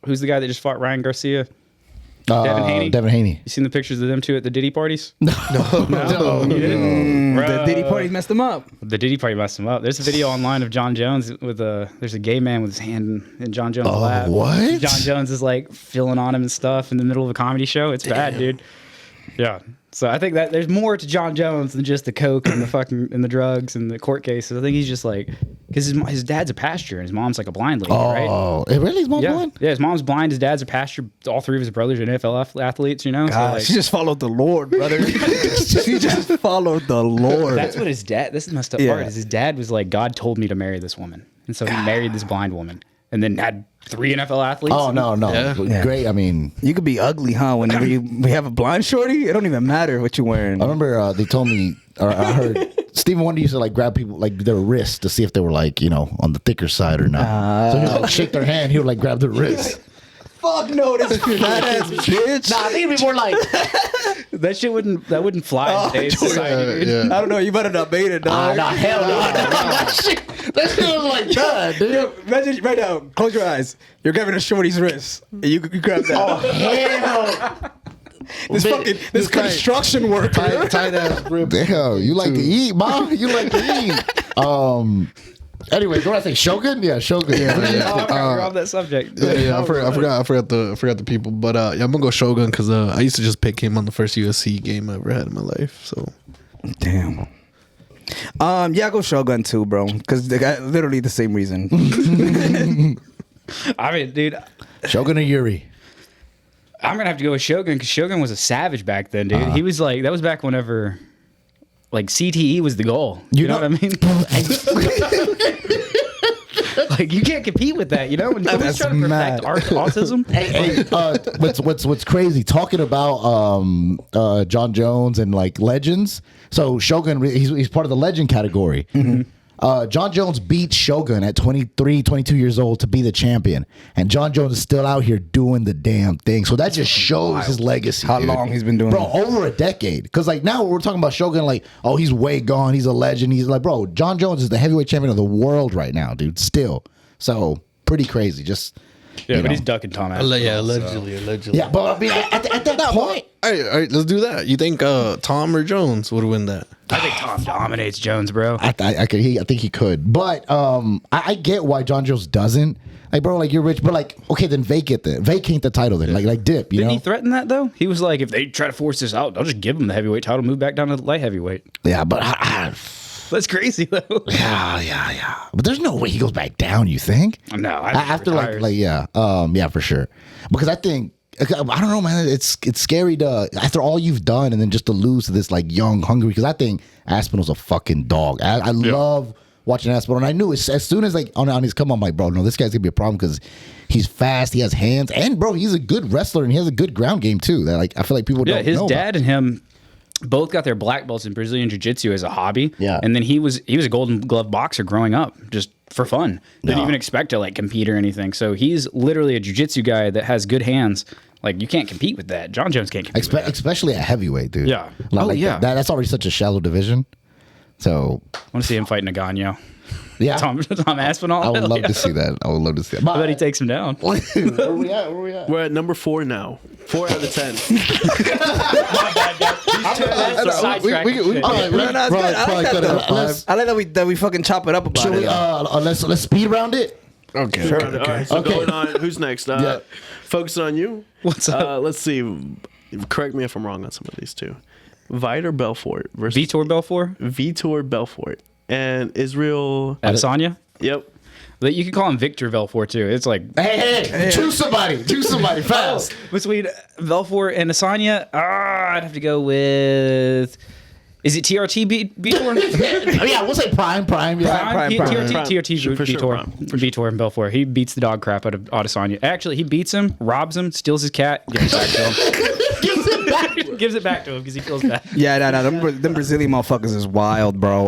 who's the guy that just fought Ryan Garcia? Devin Haney. Devin Haney. You seen the pictures of them two at the Diddy parties? No. You didn't? The Diddy party messed him up. The Diddy party messed him up. There's a video online of John Jones with there's a gay man with his hand in John Jones' lap. what? John Jones is like feeling on him and stuff in the middle of a comedy show. It's bad, dude. Yeah. So I think that there's more to John Jones than just the coke and the fucking and the drugs and the court cases. I think he's just like, because his dad's a pastor and his mom's like a blind lady, right? Oh, really? His mom blind? Yeah, his mom's blind. His dad's a pastor. All 3 of his brothers are NFL athletes, you know? God, so she just followed the Lord, brother. She just followed the Lord. that's what his dad, this is the messed up part, is his dad was like, God told me to marry this woman. And so he married this blind woman and then had 3 NFL athletes. Oh, no. Yeah. Great. I mean, You could be ugly, huh? Whenever we have a blind shorty, it don't even matter what you're wearing. I remember they told me, or I heard Stephen Wonder used to like grab people like their wrists to see if they were like, you know, on the thicker side or not. So he would like shake their hand. He would like grab their wrist. Fuck no, this fat ass bitch. I think it'd be more like, That shit wouldn't fly in today's society. dude. I don't know. You better not made it, dog. hell no. That shit was like that, dude. Imagine right now. Close your eyes. You're grabbing a shorty's wrist. And you grab that. Oh, hell. This construction work. Tight ass grip. Damn, you like to eat, mom? You like to eat. Anyway, do I say Shogun? Yeah, Shogun. Oh, we're off that subject. Yeah, I forgot the people, but yeah, I'm gonna go Shogun because I used to just pick him on the first UFC game I ever had in my life. So Damn. Yeah, go Shogun too, bro. Because they got literally the same reason. I mean, dude, Shogun or Yuri? I'm gonna have to go with Shogun because Shogun was a savage back then, dude. He was like, that was back whenever, like, CTE was the goal. You know what I mean? Like, you can't compete with that, you know? When you're trying to mad. perfect autism. Hey, what's crazy? Talking about John Jones and like legends. So Shogun, he's part of the legend category. John Jones beat Shogun at 23, 22 years old to be the champion, and John Jones is still out here doing the damn thing. So that just shows his legacy. How dude. long he's been doing bro? it? Over a decade. Because like now we're talking about Shogun, like, oh, he's way gone. He's a legend. He's like, bro, John Jones is the heavyweight champion of the world right now, dude. Still, so pretty crazy. Just Yeah, you but know. he's ducking Tom Yeah, Aspinall. allegedly. Yeah, but I mean, at that point. All right, let's do that. You think Tom or Jones would win that? I think Tom dominates Jones, bro. I think he could, but I get why John Jones doesn't. Like, bro, like you're rich, but like, okay, then vacate the title, then like dip, you Didn't know? he threaten that though? He was like, if they try to force this out, I'll just give him the heavyweight title, move back down to light heavyweight. Yeah, but That's crazy though. yeah. But there's no way he goes back down. You think? No, I think he After retires. yeah, for sure. Because I think. I don't know, man. It's scary to after all you've done and then just to lose to this like young, hungry. Because I think Aspinall's a fucking dog. I love watching Aspinall, and I knew as soon as like on his come, I'm like, bro, no, this guy's gonna be a problem because he's fast, he has hands, and bro, he's a good wrestler and he has a good ground game too. That like I feel like people Yeah, don't his know dad and him both got their black belts in Brazilian Jiu-Jitsu as a hobby. Yeah. And then he was a Golden Glove boxer growing up, just for fun. Didn't Yeah. even expect to like compete or anything. So he's literally a jiu-jitsu guy that has good hands. Like, you can't compete with that. John Jones can't compete with that. Especially at heavyweight, dude. Yeah. Like, Oh, yeah. That's already such a shallow division. So I want to see him fight Nagano. yeah, Tom Aspinall. I would Hell love yeah. to see that. I would love to see that. I bet he takes him down. Where we at? We're at number 4 now. 4 out of 10. Sidetrack shit. No, it's good. I like that though. Let's, I like that we fucking chop it up about should we, it. let's speed round it. Okay. All right, so Okay. going on. Who's next? Yeah. Focusing on you. What's up? Let's see. Correct me if I'm wrong on some of these two. Vitor Belfort versus Vitor Belfort? Vitor Belfort and Israel. Adesanya? Yep. But you can call him Victor Belfort too. It's like Hey, choose somebody fast. between Belfort and Adesanya. I'd have to go with. Is it TRT Vitor? Yeah, we'll say prime. Yeah. Prime. TRT For sure, Vitor. Prime. Vitor and Belfort. He beats the dog crap out of Adesanya. Actually, he beats him, robs him, steals his cat, gives it back to him. Gives it back to him because he feels bad. Yeah, no. Them Brazilian motherfuckers is wild, bro.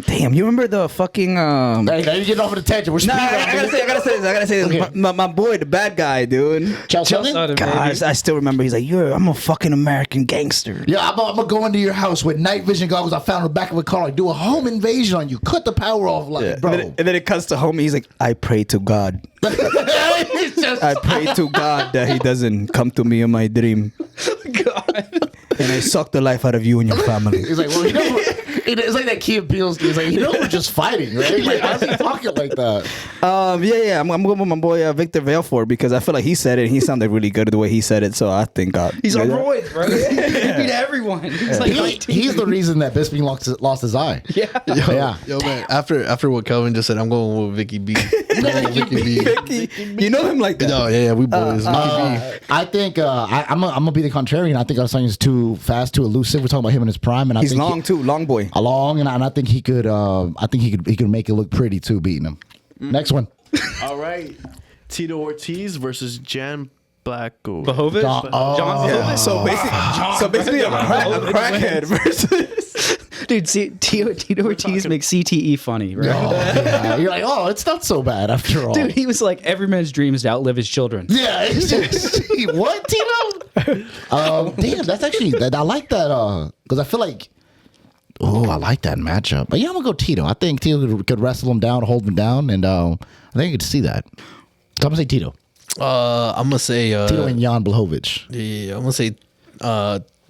Damn, you remember the fucking Hey, now you're getting off of the tangent. We're speed Nah, I gotta say this. Okay. My boy, the bad guy, dude. Chelsea? God, I still remember. He's like, I'm a fucking American gangster. Yeah, I'm gonna go into your house with night vision goggles I found in the back of a car. Like, do a home invasion on you. Cut the power off, like, bro. And then it cuts to homie. He's like, I pray to God. It's just- I pray to God that he doesn't come to me in my dream. God. And I suck the life out of you and your family. He's like, well, you know, it's like that Key and Peele. He's like, you know, we're just fighting, right? Like, how's he talking like that? Yeah. I'm going with my boy Victor Belfort because I feel like he said it and he sounded really good the way he said it. So I think He's on roids, bro. He beat everyone. He's like 19. He's the reason that Bisping lost his eye. Yeah. Yeah. Yo, man, after what Kelvin just said, I'm going with Vicky B. I'm going with Vicky B. You know him like that. No, yeah, we boys. Vicky B. I think I'm gonna be the contrarian. I think Adesanya's too fast, too elusive. We're talking about him in his prime, and I He's think long too, long boy. long, and I think he could. He could make it look pretty too, beating him. Next one. All right. Tito Ortiz versus Jan Blachowicz. Blahovic? John- John Yeah. Blahovic. So basically, a crackhead versus. Dude, see, Tito Ortiz makes CTE funny, right? Yeah. You're like, oh, it's not so bad after all. Dude, he was like, every man's dream is to outlive his children. Yeah. It's just, what, Tito? Damn, that's actually I like that because I feel like. Oh, I like that matchup. But yeah, I'm gonna go Tito. I think Tito could wrestle him down, hold him down, and I think you could see that. So I'm gonna say Tito. I'm gonna say Tito and Jan Blachowicz. yeah, I'm gonna say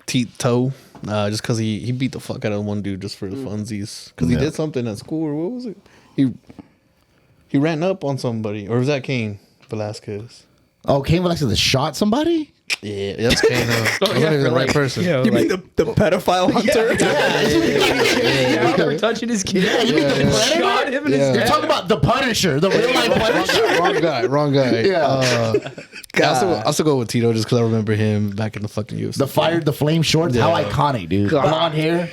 Tito. Just because he beat the fuck out of one dude just for the funsies. Because he Yeah. did something at school, or what was it? He ran up on somebody, or was that Cain Velasquez? Oh, Cain Velasquez shot somebody? Yeah, that's Kano. That's not even the right person. You know, You like, mean the pedophile hunter? yeah, for touching his kid. Yeah, you mean the Predator? Shot him in his Yeah. You're neck. talking about the Punisher, the real life Punisher. Wrong guy. Yeah. I also go with Tito just because I remember him back in the fucking UFC. The flame shorts. How Yeah. iconic, dude. Blonde hair.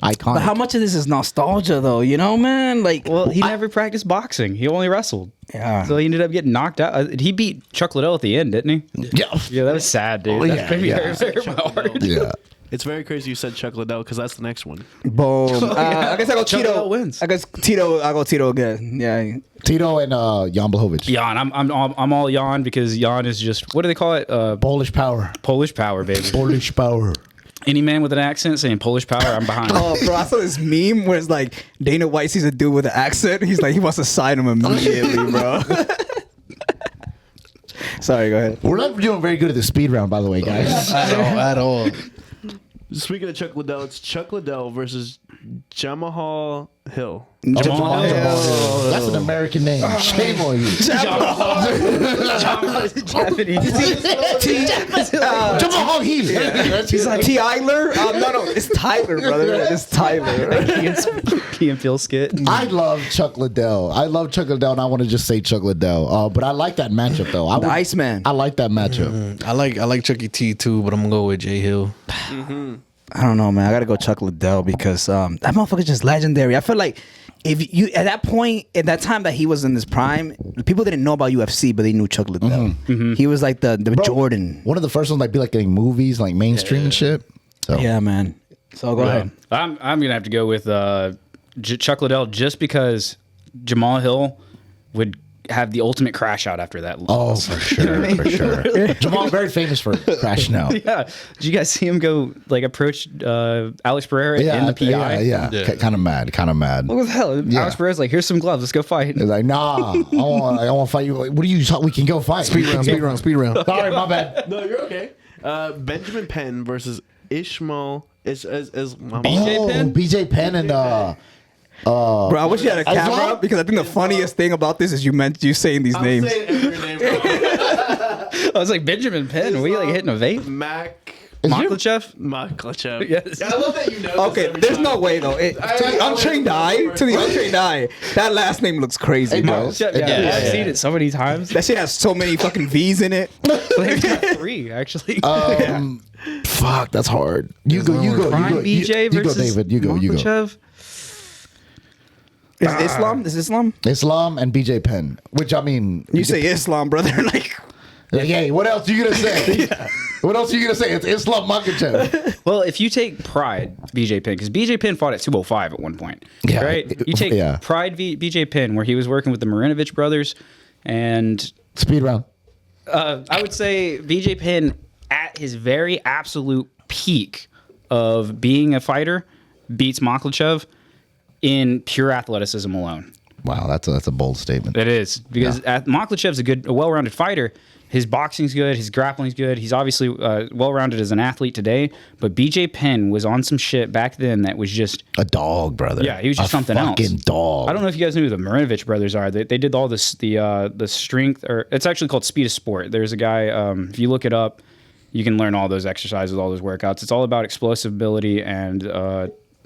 Iconic. But how much of this is nostalgia, though? You know, man. Like, Well, he never practiced boxing. He only wrestled. yeah. So he ended up getting knocked out. He beat Chuck Liddell at the end, didn't he? Yeah. Yeah, that was sad, dude. Oh, That yeah, made me yeah. very hard. Yeah. It's very crazy you said Chuck Liddell because that's the next one. Boom. I guess I go Chuck Tito. Liddell wins. I guess Tito. I go Tito again. Yeah. Tito and Jan Blachowicz. Jan, I'm all Jan because Jan is just, what do they call it? Polish power. Polish power, baby. Polish power. Any man with an accent saying Polish power, I'm behind. Oh, bro, I saw this meme where it's like Dana White sees a dude with an accent. He's like, he wants to sign him immediately, bro. Sorry, go ahead. We're not doing very good at the speed round, by the way, guys. at all. Speaking of Chuck Liddell, it's Chuck Liddell versus Jamahal Hill. Jamal Hill. That's an American name. Shame on you. Jamal Hill. He's like Tyler. No, it's Tyler, brother. It's Tyler. Key and Phil skit. I love Chuck Liddell. I love Chuck Liddell, and I want to just say Chuck Liddell. But I like that matchup, though. The Iceman. I like that matchup. I like Chucky T too, but I'm gonna go with Jay Hill. I don't know, man. I gotta go Chuck Liddell because that motherfucker's just legendary. I feel like if you at that point, at that time that he was in his prime, people didn't know about UFC, but they knew Chuck Liddell. He was like the Jordan. One of the first ones, like, be like getting movies, like mainstream and shit. So Yeah, man. So go ahead. I'm gonna have to go with Chuck Liddell just because Jamal Hill would have the ultimate crash out after that. Oh, for sure. Jamal very famous for crashing out. Yeah. Did you guys see him go like approach Alex Pereira in the PI? Yeah. Kind of mad. What the hell? Yeah. Alex Pereira's like, here's some gloves. Let's go fight. He's like, nah, I want to fight you. What do you? We can go fight. Speed round. Sorry, my bad. No, you're okay. Benjamin Penn versus Ishmael is BJ Penn? BJ Penn and Bro, I wish you had a Islam? camera because I think the funniest thing about this is you saying these names. every name wrong. I was like, Benjamin Penn, were you like hitting a vape? Makhachev? Makhachev. Yes. I love that you know. Okay, there's no way though. To the untrained eye, that last name looks crazy, bro. Yeah, I've seen it so many times. That shit has so many fucking V's in it. They've got 3, actually. fuck, that's hard. You go. Prime BJ you go, versus David. You go. Makhachev? Is it Islam? Is it Islam? Islam and BJ Penn. Which I mean, You say Islam, brother. Like, hey, what else are you gonna say? What else are you gonna say? It's Islam Makhachev. Well, if you take Pride, BJ Penn, because BJ Penn fought at 205 at one point, Yeah. right? You take Yeah. Pride BJ Penn, where he was working with the Marinovich brothers, and Speed round. I would say BJ Penn at his very absolute peak of being a fighter beats Makhachev in pure athleticism alone. Wow, that's a bold statement. It is because Maklachev's a well-rounded fighter. His boxing's good. His grappling's good. He's obviously well-rounded as an athlete today. But BJ Penn was on some shit back then that was just A dog, brother. Yeah, he was just a something else. Fucking dog. I don't know if you guys know who the Marinovich brothers are. They did all this the strength, or it's actually called Speed of Sport. There's a guy. If you look it up, you can learn all those exercises, all those workouts. It's all about explosive ability and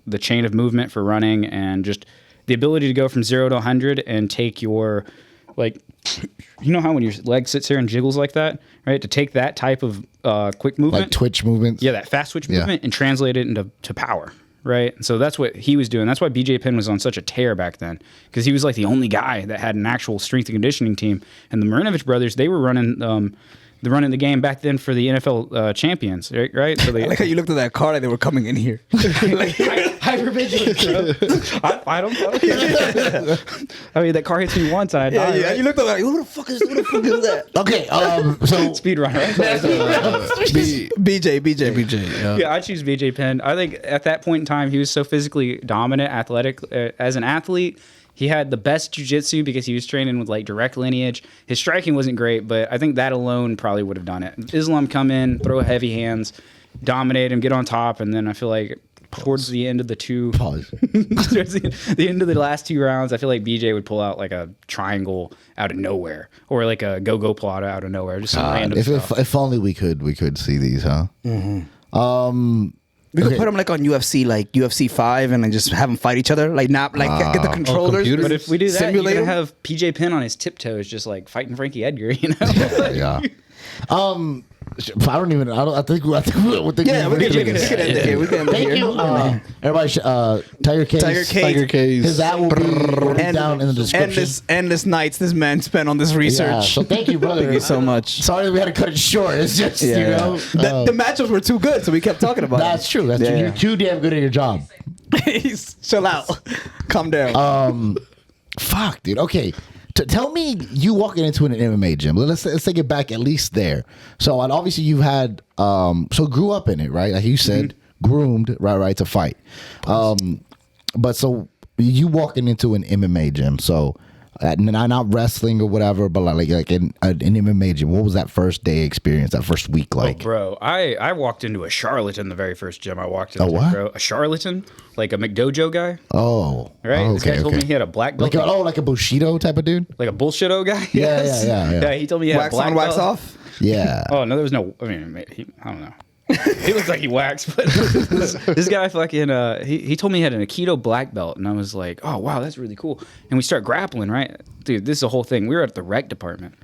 the chain of movement for running, and just the ability to go from 0 to 100 and take your, like, you know how when your leg sits here and jiggles like that, right? To take that type of quick movement, Like twitch movements. yeah, that fast switch Yeah. movement, and translate it into power, right? And so that's what he was doing. That's why BJ Penn was on such a tear back then, because he was like the only guy that had an actual strength and conditioning team. And the Marinovich brothers, they were running the game back then for the NFL champions, right? So they I like how you looked at that car like they were coming in here. hypervigilance, bro. I don't know. I mean, that car hits me once and I die. Right? You looked at like, who the fuck is that? Okay. So Speed runner. Right? BJ. Yeah, I choose BJ Penn. I think at that point in time, he was so physically dominant, athletic. As an athlete, he had the best jiu-jitsu because he was training with like direct lineage. His striking wasn't great, but I think that alone probably would have done it. Islam come in, throw heavy hands, dominate him, get on top, and then I feel like towards the end of the two, Pause. towards the end of the last two rounds, I feel like BJ would pull out like a triangle out of nowhere, or like a go plata out of nowhere, just some random stuff. If only we could see these, huh? We could put them like on UFC, like UFC 5, and then just have them fight each other, like not like get the controllers. computers? But if we do that, Simulate you're gonna 'em? have PJ Penn on his tiptoes, just like fighting Frankie Edgar, you know? Yeah. I think we'll Yeah, we can end it here. We can end it Thank here. you, everybody. Tiger Case. Tiger Case. His ad will be down in the description. Endless nights this man spent on this research. Yeah, so thank you, brother. Thank you so much. Sorry that we had to cut it short. It's just you know. The matchups were too good, so we kept talking about That's it. true. That's true. You're too damn good at your job. Chill out. Calm down. Fuck, dude. Okay. Tell me, you walking into an MMA gym. Let's take it back at least there. So, and obviously, you've had grew up in it, right? Like you said, groomed, right, to fight. But so you walking into an MMA gym. So, not wrestling or whatever, but like in an MMA gym. What was that first day experience? That first week like? Oh, bro, I walked into a charlatan the very first gym I walked into. what? Bro. A charlatan? Like a McDojo guy? Oh, Right? Oh, This guy told me he had a black belt. like a Bushido type of dude. Like a bullshito guy? Yeah, Yes. yeah. He told me he had Wax a black on, wax belt. off. Yeah. Oh, no, there was no, I mean, I don't know. He looks like he waxed, but this guy fucking, he told me he had an Aikido black belt, and I was like, oh, wow, that's really cool. And we start grappling, right? Dude, this is the whole thing. We were at the rec department.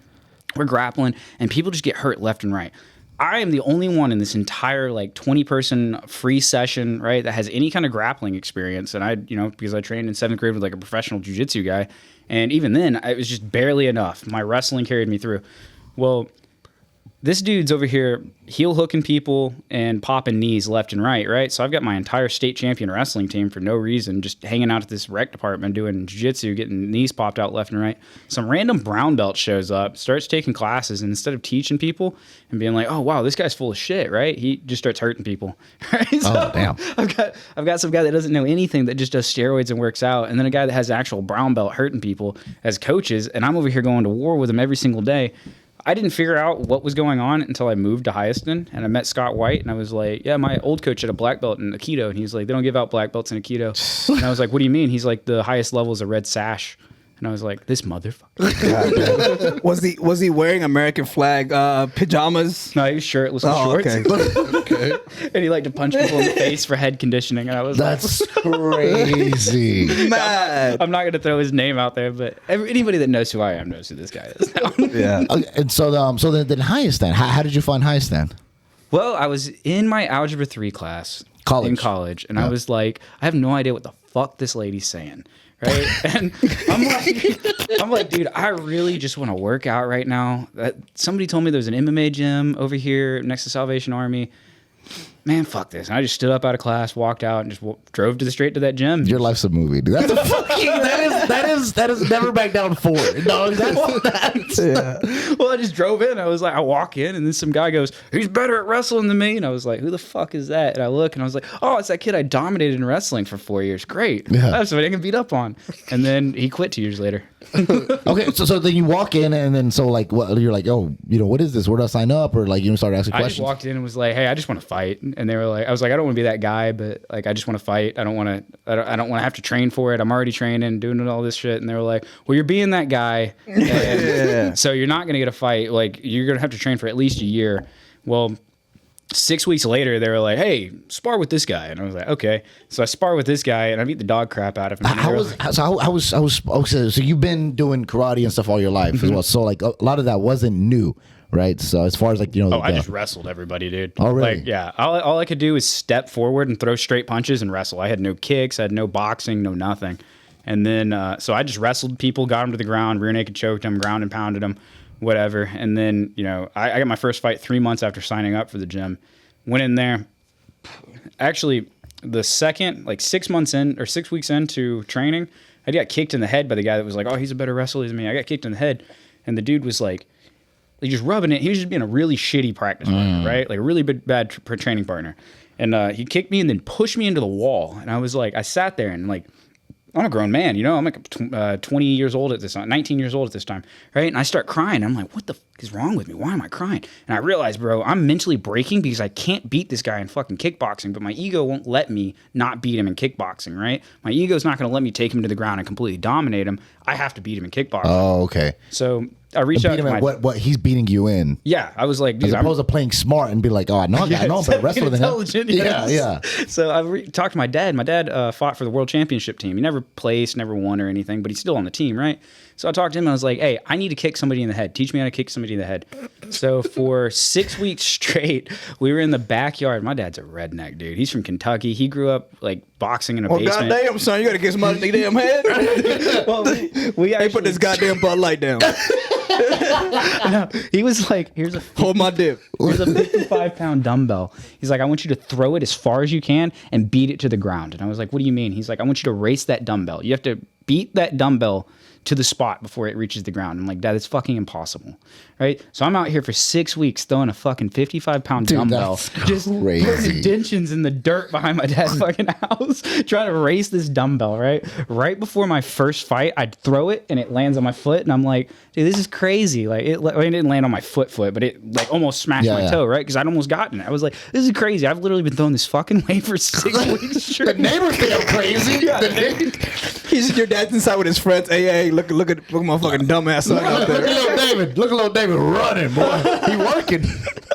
We're grappling, and people just get hurt left and right. I am the only one in this entire, like, 20-person free session, right, that has any kind of grappling experience. And I, because I trained in 7th grade with, like, a professional jiu-jitsu guy, and even then, it was just barely enough. My wrestling carried me through. Well, this dude's over here heel hooking people and popping knees left and right? So I've got my entire state champion wrestling team for no reason, just hanging out at this rec department doing jiu-jitsu, getting knees popped out left and right. Some random brown belt shows up, starts taking classes, and instead of teaching people and being like, oh, wow, this guy's full of shit, right? He just starts hurting people. Right? So damn. I've got some guy that doesn't know anything that just does steroids and works out, and then a guy that has actual brown belt hurting people as coaches, and I'm over here going to war with him every single day. I didn't figure out what was going on until I moved to Hyaston, and I met Scott White, and I was like, yeah, my old coach had a black belt in Aikido, and he's like, they don't give out black belts in Aikido. And I was like, what do you mean? He's like, the highest level is a red sash. And I was like, this motherfucker. Was he wearing American flag pajamas? No, he was shirtless with Oh, shorts. okay. And he liked to punch people in the face for head conditioning. And I was That's crazy. Mad. I'm not going to throw his name out there, but anybody that knows who I am knows who this guy is now. Yeah. And so then highest then. How did you find highest then? Well, I was in my Algebra 3 class in college, and I was like, I have no idea what the fuck this lady's saying, right? And I'm like, dude, I really just want to work out right now. Somebody told me there's an MMA gym over here next to Salvation Army. Man, fuck this. And I just stood up out of class, walked out, and just drove straight to that gym. Your life's a movie, dude. That's a fucking that is never back down forward. No, that's Well, I just drove in. I walk in, and then some guy goes, he's better at wrestling than me. And I was like, who the fuck is that? And I look, and I was like, oh, it's that kid I dominated in wrestling for 4 years. Great. Yeah. That's somebody I can beat up on. And then he quit 2 years later. Okay, so then you walk in, and then so like what you're like, oh, what is this? Where do I sign up? Or like you start asking I just questions. walked in and was like, hey, I just want to fight. And they were like, I was like, I don't want to be that guy, but like, I just want to fight. I don't want to have to train for it. I'm already training, doing all this shit. And they were like, well, you're being that guy. And so you're not going to get a fight. Like, you're going to have to train for at least a year. Well, 6 weeks later, they were like, hey, spar with this guy. And I was like, okay. So I spar with this guy, and I beat the dog crap out of him. So you've been doing karate and stuff all your life as well. So like a lot of that wasn't new, right? So as far as like I just wrestled everybody, dude. Oh, really? Like, yeah. All I could do is step forward and throw straight punches and wrestle. I had no kicks, I had no boxing, no nothing. And then, so I just wrestled people, got them to the ground, rear naked choked them, ground and pounded them, whatever. And then, I got my first fight 3 months after signing up for the gym. Went in there. Actually, the second, like 6 months in, or 6 weeks into training, I got kicked in the head by the guy that was like, oh, he's a better wrestler than me. I got kicked in the head. And the dude was like, just rubbing it. He was just being a really shitty practice partner, right? Like a really bad training partner. And he kicked me and then pushed me into the wall. And I was like, I sat there and like, I'm a grown man, I'm like 20 years old at this time, 19 years old at this time, right? And I start crying. I'm like, what the is wrong with me? Why am I crying? And I realized, bro, I'm mentally breaking because I can't beat this guy in fucking kickboxing, but my ego won't let me not beat him in kickboxing, right? My ego's not going to let me take him to the ground and completely dominate him. I have to beat him in kickboxing. Oh, okay. So I reached out Beat to him my... at what he's beating you in. Yeah, I was like, dude, As opposed to playing smart and be like, oh, I know I'm better wrestler than him. intelligent, Yeah, yes. yeah. So I talked to my dad. My dad fought for the world championship team. He never placed, never won or anything, but he's still on the team, right? So I talked to him and I was like, hey, I need to kick somebody in the head. Teach me how to kick somebody in the head. So for 6 weeks straight, we were in the backyard. My dad's a redneck, dude. He's from Kentucky. He grew up like boxing in a basement. goddamn, son, you gotta kick somebody in the damn head. Well, we actually, Hey, put this goddamn Bud Light down. no, he was like, Hold my dip. Here's a 55-pound dumbbell. He's like, I want you to throw it as far as you can and beat it to the ground. And I was like, what do you mean? He's like, I want you to race that dumbbell. You have to beat that dumbbell to the spot before it reaches the ground. I'm like, Dad, it's fucking impossible. Right? So I'm out here for 6 weeks throwing a fucking 55-pound dumbbell. That's Just crazy. putting indentions in the dirt behind my dad's fucking house, trying to race this dumbbell, right? Right before my first fight, I'd throw it and it lands on my foot. And I'm like, dude, this is crazy. Like, it didn't land on my foot, but it like almost smashed my toe, right? Because I'd almost gotten it. I was like, this is crazy. I've literally been throwing this fucking weight for 6 weeks The straight. neighbors think I'm crazy. He's your dad's inside with his friends. Hey, look at my fucking dumbass son out Look at there. little David. Look at little David running, boy. He working.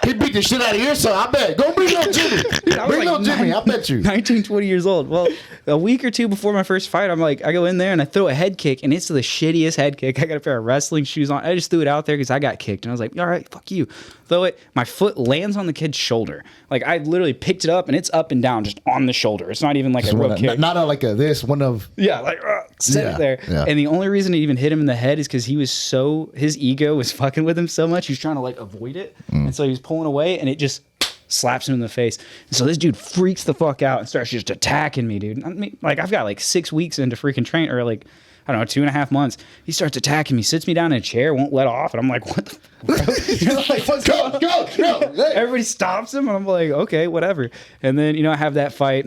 He beat the shit out of your son. I bet. Go bring little Jimmy. I was Bring like little Jimmy. I bet you. 19, 20 years old. Well, a week or two before my first fight, I'm like, I go in there and I throw a head kick, and it's the shittiest head kick. I got a pair of wrestling shoes on. I just threw it out there because I got kicked, and I was like, all right, fuck you. Throw it. My foot lands on the kid's shoulder. Like, I literally picked it up, and it's up and down just on the shoulder. It's not even like a real kick. Not like a this one of. Yeah, like set Yeah, it there. yeah. And the only reason it even hit him in the head is because his ego was fucking with him so much. He was trying to like avoid it, and so he was pulling away, and it just slaps him in the face. And so this dude freaks the fuck out and starts just attacking me, dude. I mean, like I've got like 6 weeks into freaking train, or like I don't know, 2.5 months. He starts attacking me, sits me down in a chair, won't let off, and I'm like, what the fuck? You know, like, what's going on? Go. Hey. Everybody stops him, and I'm like, okay, whatever. And then I have that fight,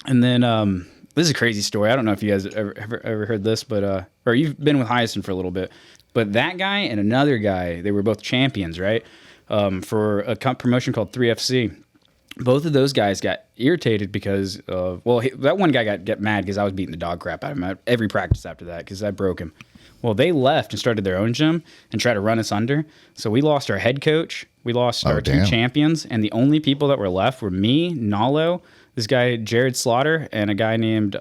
and then this is a crazy story. I don't know if you guys ever heard this, but or you've been with Hyson for a little bit, but that guy and another guy, they were both champions, right? For a promotion called 3FC. Both of those guys got irritated because that one guy got mad because I was beating the dog crap out of him at every practice after that because I broke him. Well, they left and started their own gym and tried to run us under. So we lost our head coach, we lost our two champions, and the only people that were left were me, Nalo, this guy Jared Slaughter, and a guy named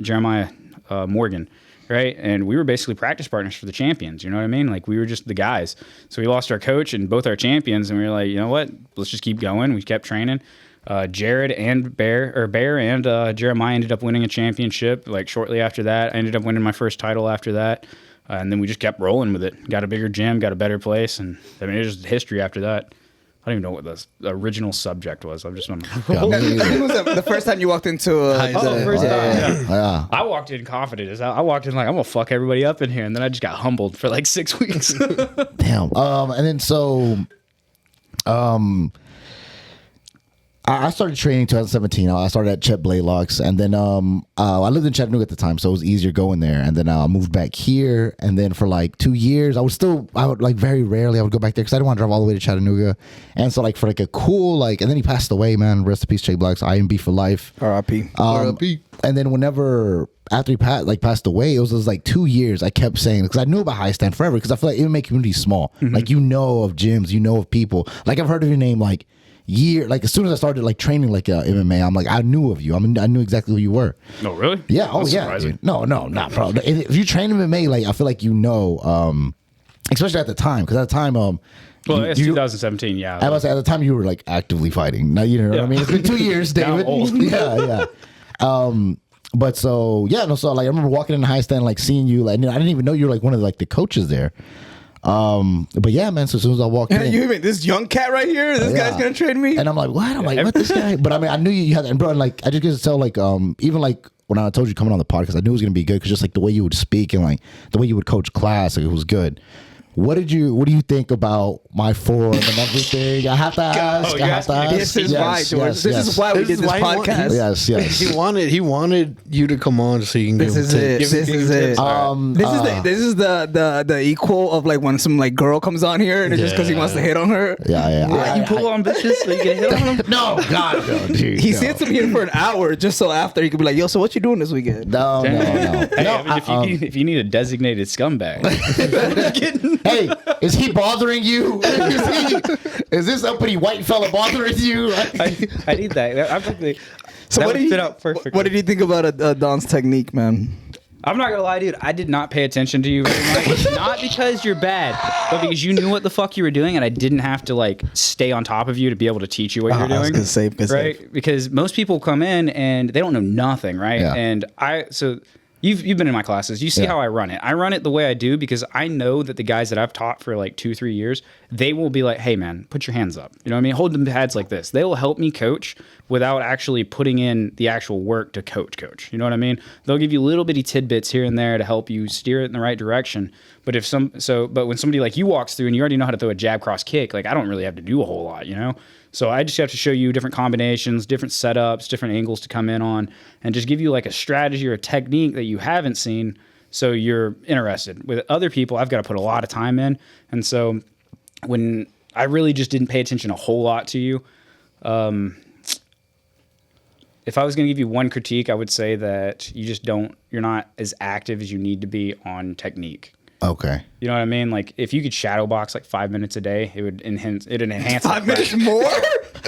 Jeremiah Morgan. Right. And we were basically practice partners for the champions. You know what I mean? Like we were just the guys. So we lost our coach and both our champions. And we were like, you know what? Let's just keep going. We kept training. Jared and Bear and Jeremiah ended up winning a championship. Like shortly after that, I ended up winning my first title after that. And then we just kept rolling with it. Got a bigger gym, got a better place. And I mean, it was just history after that. I don't even know what the original subject was. I'm just I think it was the first time you walked into first time. Yeah. I walked in confident. I walked in like I'm gonna fuck everybody up in here, and then I just got humbled for like 6 weeks. Damn. And then so, I started training in 2017. I started at Chet Blaylock's, and then I lived in Chattanooga at the time, so it was easier going there. And then I moved back here, and then for like 2 years, I would like very rarely I would go back there because I didn't want to drive all the way to Chattanooga. And so like for like a cool and then he passed away, man. Rest in peace, Chet Blaylock's, IMB for life. R.I.P. And then after he passed away, it was like 2 years. I kept saying because I knew about High Stand forever because I feel like it would make communities small. Like of gyms, of people. Like I've heard of your name like. As soon as I started like training like MMA, I'm like I knew of you. I knew exactly who you were. No, really? Yeah. That's yeah. surprising. Dude. No, not bro. If you train MMA, like I feel like especially at the time, because at the time, well, it's 2017. Yeah. I was at the time you were like actively fighting. Now you know what I mean. It's been 2 years, David. Now I'm old. Yeah. But so like I remember walking in the High Stand, like seeing you, like I didn't even know you were like one of like the coaches there. But yeah, man. So as soon as I walked in, you even this young cat right here. This guy's gonna train me. and I'm like, what? I'm like, what this guy? But I mean, I knew you had, and bro, and like I just get to tell, like, even like when I told you coming on the podcast, I knew it was gonna be good because just like the way you would speak and like the way you would coach class, like, it was good. what do you think about my form and everything? I have to ask. you I have asked to me. ask. This is why, George. This is why we did this podcast. Yes. He wanted you to come on so you can This give is him it. tips. This is it. This is the equal of like when some like girl comes on here and it's just because he wants to hit on her. Yeah. You pull on bitches so you can hit on them. No, God, no, dude. He no. sits him here for an hour just so after he could be like, "Yo, so what you doing this weekend?" No. Hey, No, I mean, if you need a designated scumbag, hey, is he bothering you? Is this uppity white fella bothering you? I need that. I think So that what would did you fit out perfectly. What did you think about Don's technique, man? I'm not gonna lie, dude. I did not pay attention to you very much. Not because you're bad, but because you knew what the fuck you were doing, and I didn't have to like stay on top of you to be able to teach you what you're I was doing. gonna say, right? Because most people come in and they don't know nothing, right? Yeah. And you've been in my classes. You see Yeah. how I run it. I run it the way I do because I know that the guys that I've taught for like 2-3 years, they will be like, "Hey, man, put your hands up." You know what I mean? Hold the pads like this. They will help me coach without actually putting in the actual work to coach. You know what I mean? They'll give you little bitty tidbits here and there to help you steer it in the right direction. But but when somebody like you walks through and you already know how to throw a jab cross kick, like I don't really have to do a whole lot, you know? So I just have to show you different combinations, different setups, different angles to come in on, and just give you like a strategy or a technique that you haven't seen so you're interested. With other people, I've got to put a lot of time in. And so when I really just didn't pay attention a whole lot to you, if I was going to give you one critique, I would say that you're not as active as you need to be on technique. Okay. You know what I mean? Like if you could shadow box like 5 minutes a day, it would enhance 5 minutes more.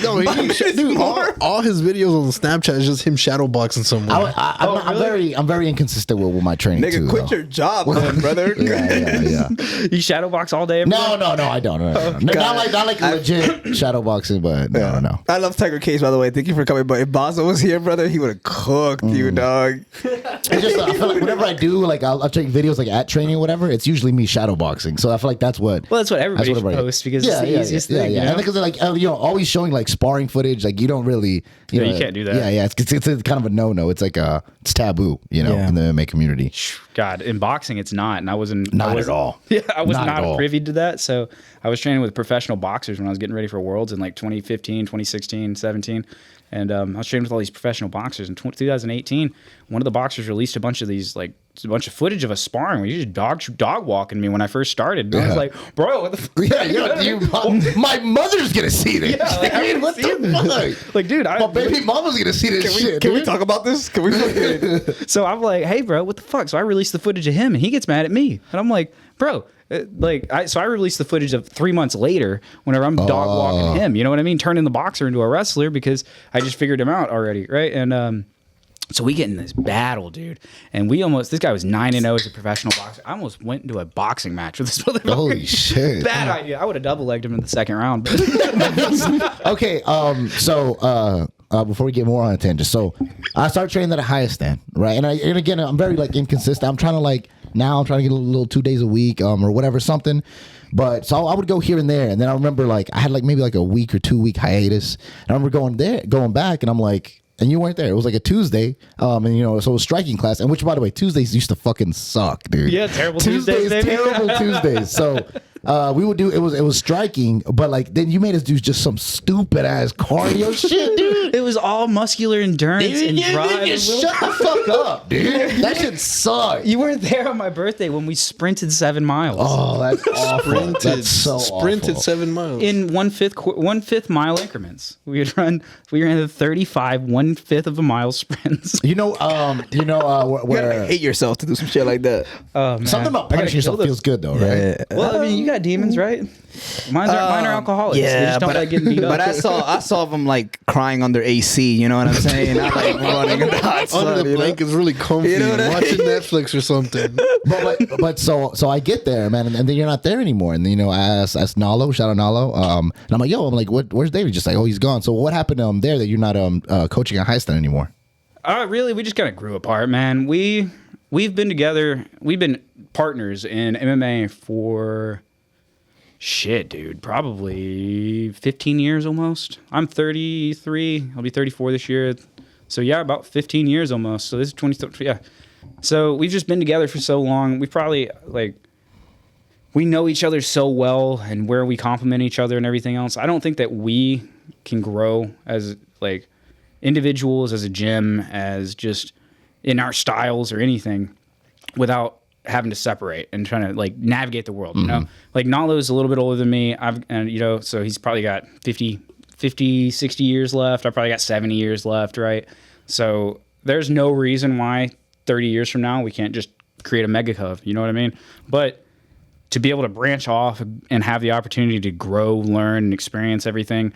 No, dude, all his videos on Snapchat is just him shadow boxing someone. I'm very inconsistent with my training too. Nigga, quit though. your job, then, brother. Yeah. You shadow box all day. Every day? No, I don't. Not like legit shadow boxing, but no. I love Tiger Case, by the way. Thank you for coming. But if Bazo was here, brother, he would have cooked you, dog. It's just I feel like whenever I do, like I'll take videos like at training or whatever. It's usually me shadow boxing. So I feel like that's what. Well, that's what everybody should post because it's the easiest thing. Yeah. You know? And because they're like always showing like sparring footage. Like you don't really. You can't do that. Yeah. It's kind of a no. It's like it's taboo. In the MMA community. God, in boxing, it's not, and I wasn't at all. Yeah, I was Not at not all. privy to that. So I was training with professional boxers when I was getting ready for Worlds in like 2015, 2016, 17. And I was training with all these professional boxers. In 2018, one of the boxers released a bunch of footage of us sparring where you just dog walking me when I first started. And I was like, bro, what the fuck? Yeah, my mother's gonna see this. Yeah, What the fuck? Like, dude, My baby mama's gonna see this shit. Can we dude. talk about this? Can we? So I'm like, hey, bro, what the fuck? So I released the footage of him, and he gets mad at me, and I'm like, bro. So I released the footage of 3 months later whenever I'm dog walking him, you know what I mean? Turning the boxer into a wrestler because I just figured him out already, right? And so we get in this battle, dude. And this guy was 9-0 as a professional boxer. I almost went into a boxing match with this motherfucker. Holy shit. Bad idea. I would have double legged him in the second round. But Okay, so before we get more on a tangent, so I started training at a higher stand, right? And again, I'm very like inconsistent. I'm trying to get a little 2 days a week, or whatever, something. But so I would go here and there, and then I remember like I had like maybe like a week or 2 week hiatus. And I remember going back, and I'm like. And you weren't there. It was like a Tuesday, and so it was striking class. And which, by the way, Tuesdays used to fucking suck, dude. Yeah, terrible Tuesdays, baby. terrible Tuesdays. So we would do it was striking, but like then you made us do just some stupid ass cardio shit, dude. it was all muscular endurance and drive. Shut the fuck up, dude. That shit sucked. You weren't there on my birthday when we sprinted 7 miles. Oh, that's awful. That's so Sprinted awful. 7 miles. In 1/5 mile increments. We ran the 35 1/5 of a mile sprints. Where hate yourself to do some shit like that. Oh, man. something about punishing yourself feels good though, right? Well, I mean, you got demons, right? Mine are alcoholics. They just don't like getting beat up. But I saw them like crying under AC. You know what I'm saying? Not like running in the hot sun. Under the blanket's really comfy. You know what I mean? Watching Netflix or something. But so I get there, man, and then you're not there anymore. And I asked Nalo, shout out Nalo, and I'm like, where's David? Just like, oh, he's gone. So what happened there that you're not coaching at Highstand anymore? Really, we just kind of grew apart, man. We've been together. We've been partners in MMA for shit, dude. Probably 15 years almost. I'm 33. I'll be 34 this year. So yeah, about 15 years almost. So this is 20. Yeah. So we've just been together for so long. We probably we know each other so well and where we complement each other and everything else. I don't think that we can grow as like individuals, as a gym, as just in our styles or anything without having to separate and trying to like navigate the world, you know? Like Nalo's a little bit older than me. So he's probably got 50, 60 years left. I probably got 70 years left, right? So there's no reason why 30 years from now we can't just create a mega cove, you know what I mean? But to be able to branch off and have the opportunity to grow, learn, and experience everything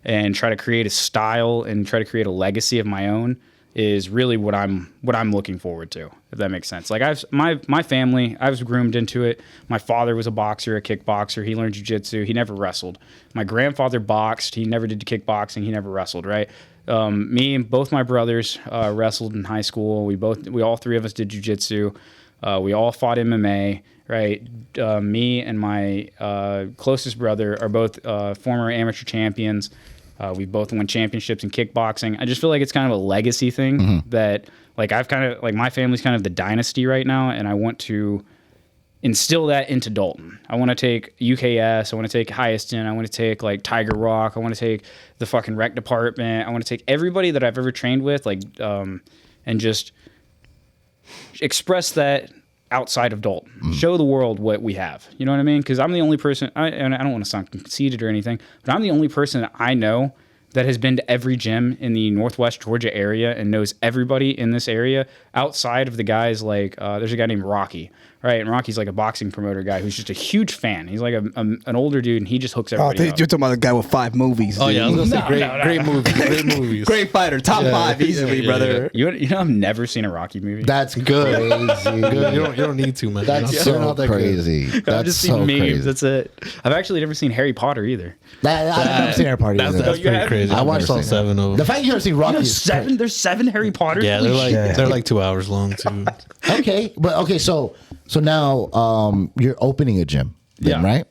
and try to create a style and try to create a legacy of my own is really what I'm looking forward to, if that makes sense. Like my family, I was groomed into it. My father was a boxer, a kickboxer. He learned jiu-jitsu. He never wrestled. My grandfather boxed. He never did kickboxing. He never wrestled, right? Me and both my brothers wrestled in high school. We all three of us did jiu-jitsu. We all fought MMA, right? Me and my closest brother are both former amateur champions. We both won championships in kickboxing. I just feel like it's kind of a legacy thing that like I've kind of like my family's kind of the dynasty right now, and I want to instill that into Dalton. I want to take UKS. I want to take Hyaston. I want to take like Tiger Rock. I want to take the fucking rec department. I want to take everybody that I've ever trained with, like, and just express that outside of Dalton. Show the world what we have. You know what I mean? Because I'm the only person, and I don't want to sound conceited or anything, but I'm the only person that I know that has been to every gym in the Northwest Georgia area and knows everybody in this area outside of the guys like, there's a guy named Rocky, right? And Rocky's like a boxing promoter guy who's just a huge fan. He's like an older dude, and he just hooks everybody up. You're talking about the guy with 5 movies. Oh, dude. yeah. I was going to say great movies. Great movies. Great fighter. Top 5 easily, brother. You know, I've never seen a Rocky movie. That's Good. crazy. Good. You don't need to, man. That's They're so not that good. crazy. I've That's just so seen memes. crazy. That's it. I've actually never seen Harry Potter either. I've never seen Harry Potter either. That's pretty crazy. I watched all 7 of The them. fact you never seen Rocky is Seven? There's 7 Harry Potters? Yeah, Holy shit. they're like 2 hours long too. okay, but okay, so now you're opening a gym, then, Yeah. right?